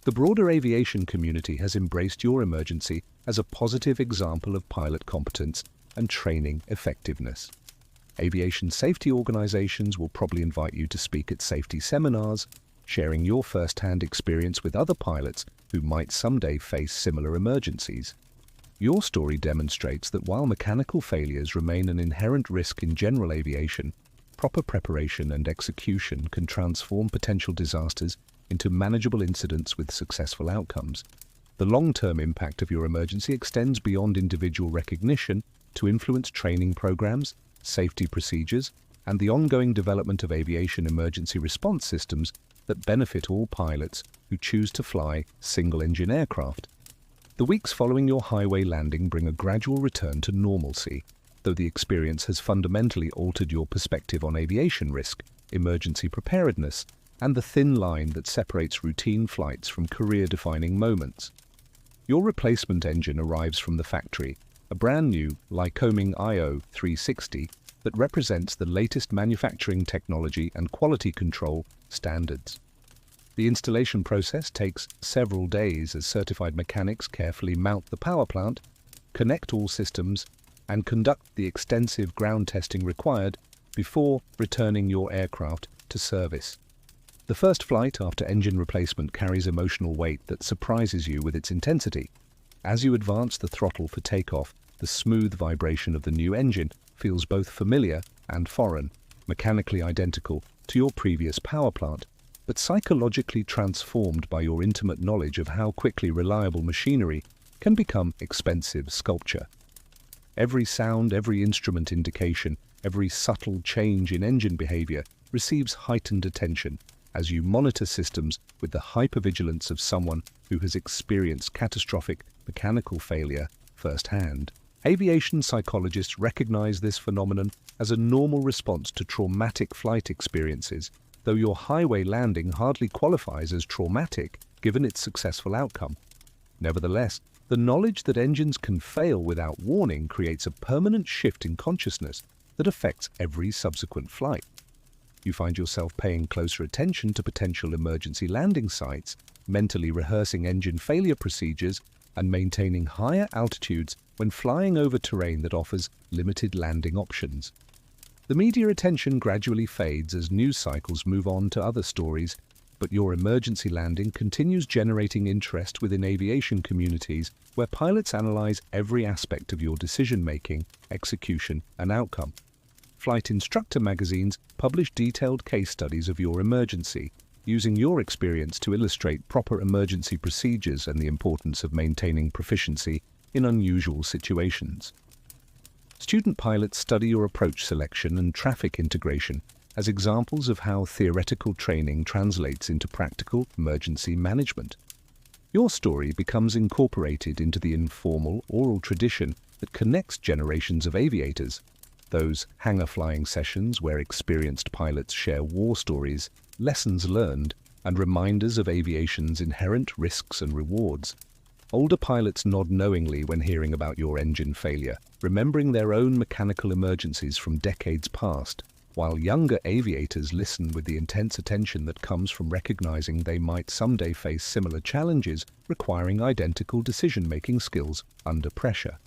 The broader aviation community has embraced your emergency as a positive example of pilot competence and training effectiveness. Aviation safety organizations will probably invite you to speak at safety seminars, sharing your first-hand experience with other pilots who might someday face similar emergencies. Your story demonstrates that while mechanical failures remain an inherent risk in general aviation, proper preparation and execution can transform potential disasters into manageable incidents with successful outcomes. The long-term impact of your emergency extends beyond individual recognition to influence training programs, safety procedures, and the ongoing development of aviation emergency response systems that benefit all pilots who choose to fly single-engine aircraft. The weeks following your highway landing bring a gradual return to normalcy, though the experience has fundamentally altered your perspective on aviation risk, emergency preparedness, and the thin line that separates routine flights from career-defining moments. Your replacement engine arrives from the factory, a brand new Lycoming IO 360 that represents the latest manufacturing technology and quality control standards. The installation process takes several days as certified mechanics carefully mount the power plant, connect all systems, and conduct the extensive ground testing required before returning your aircraft to service. The first flight after engine replacement carries emotional weight that surprises you with its intensity. As you advance the throttle for takeoff, the smooth vibration of the new engine feels both familiar and foreign, mechanically identical to your previous power plant, but psychologically transformed by your intimate knowledge of how quickly reliable machinery can become expensive sculpture. Every sound, every instrument indication, every subtle change in engine behavior receives heightened attention as you monitor systems with the hypervigilance of someone who has experienced catastrophic mechanical failure firsthand. Aviation psychologists recognize this phenomenon as a normal response to traumatic flight experiences, though your highway landing hardly qualifies as traumatic given its successful outcome. Nevertheless, the knowledge that engines can fail without warning creates a permanent shift in consciousness that affects every subsequent flight. You find yourself paying closer attention to potential emergency landing sites, mentally rehearsing engine failure procedures, and maintaining higher altitudes when flying over terrain that offers limited landing options. The media attention gradually fades as news cycles move on to other stories, but your emergency landing continues generating interest within aviation communities where pilots analyze every aspect of your decision-making, execution, and outcome. Flight instructor magazines publish detailed case studies of your emergency, using your experience to illustrate proper emergency procedures and the importance of maintaining proficiency in unusual situations. Student pilots study your approach selection and traffic integration as examples of how theoretical training translates into practical emergency management. Your story becomes incorporated into the informal oral tradition that connects generations of aviators. Those hangar flying sessions where experienced pilots share war stories, lessons learned, and reminders of aviation's inherent risks and rewards. Older pilots nod knowingly when hearing about your engine failure, remembering their own mechanical emergencies from decades past, while younger aviators listen with the intense attention that comes from recognizing they might someday face similar challenges requiring identical decision-making skills under pressure.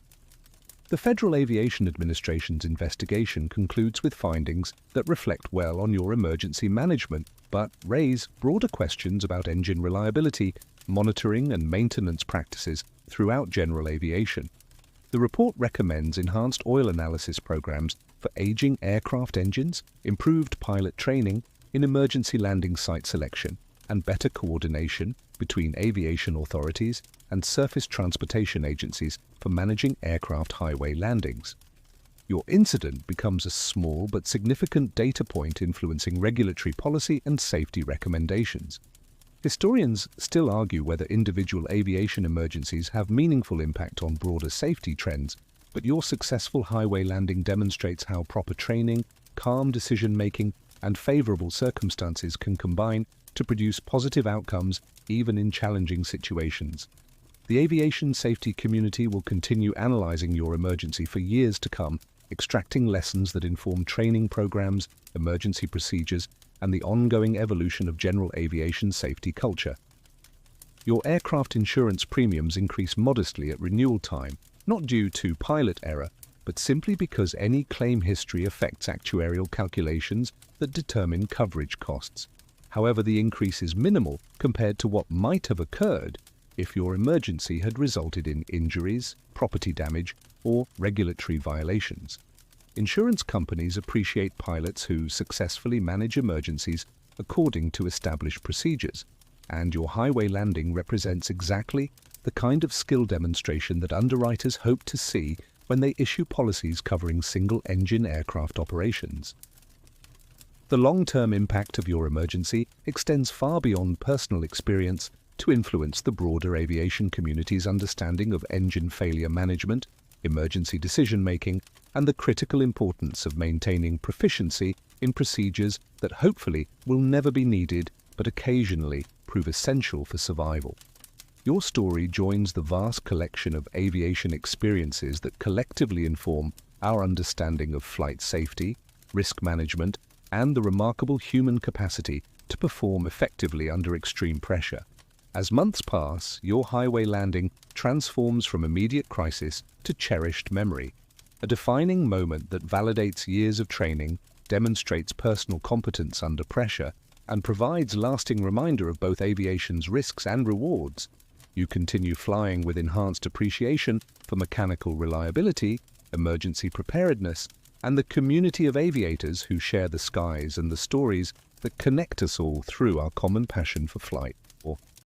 The Federal Aviation Administration's investigation concludes with findings that reflect well on your emergency management, but raise broader questions about engine reliability, monitoring and maintenance practices throughout general aviation. The report recommends enhanced oil analysis programs for aging aircraft engines, improved pilot training in emergency landing site selection, and better coordination between aviation authorities and surface transportation agencies for managing aircraft highway landings. Your incident becomes a small but significant data point influencing regulatory policy and safety recommendations. Historians still argue whether individual aviation emergencies have meaningful impact on broader safety trends, but your successful highway landing demonstrates how proper training, calm decision-making, and favorable circumstances can combine to produce positive outcomes even in challenging situations. The aviation safety community will continue analyzing your emergency for years to come, extracting lessons that inform training programs, emergency procedures, and the ongoing evolution of general aviation safety culture. Your aircraft insurance premiums increase modestly at renewal time, not due to pilot error, but simply because any claim history affects actuarial calculations that determine coverage costs. However, the increase is minimal compared to what might have occurred if your emergency had resulted in injuries, property damage, or regulatory violations. Insurance companies appreciate pilots who successfully manage emergencies according to established procedures, and your highway landing represents exactly the kind of skill demonstration that underwriters hope to see when they issue policies covering single-engine aircraft operations. The long-term impact of your emergency extends far beyond personal experience to influence the broader aviation community's understanding of engine failure management, emergency decision-making, and the critical importance of maintaining proficiency in procedures that hopefully will never be needed but occasionally prove essential for survival. Your story joins the vast collection of aviation experiences that collectively inform our understanding of flight safety, risk management, and the remarkable human capacity to perform effectively under extreme pressure. As months pass, your highway landing transforms from immediate crisis to cherished memory, a defining moment that validates years of training, demonstrates personal competence under pressure, and provides lasting reminder of both aviation's risks and rewards. You continue flying with enhanced appreciation for mechanical reliability, emergency preparedness, and the community of aviators who share the skies and the stories that connect us all through our common passion for flight.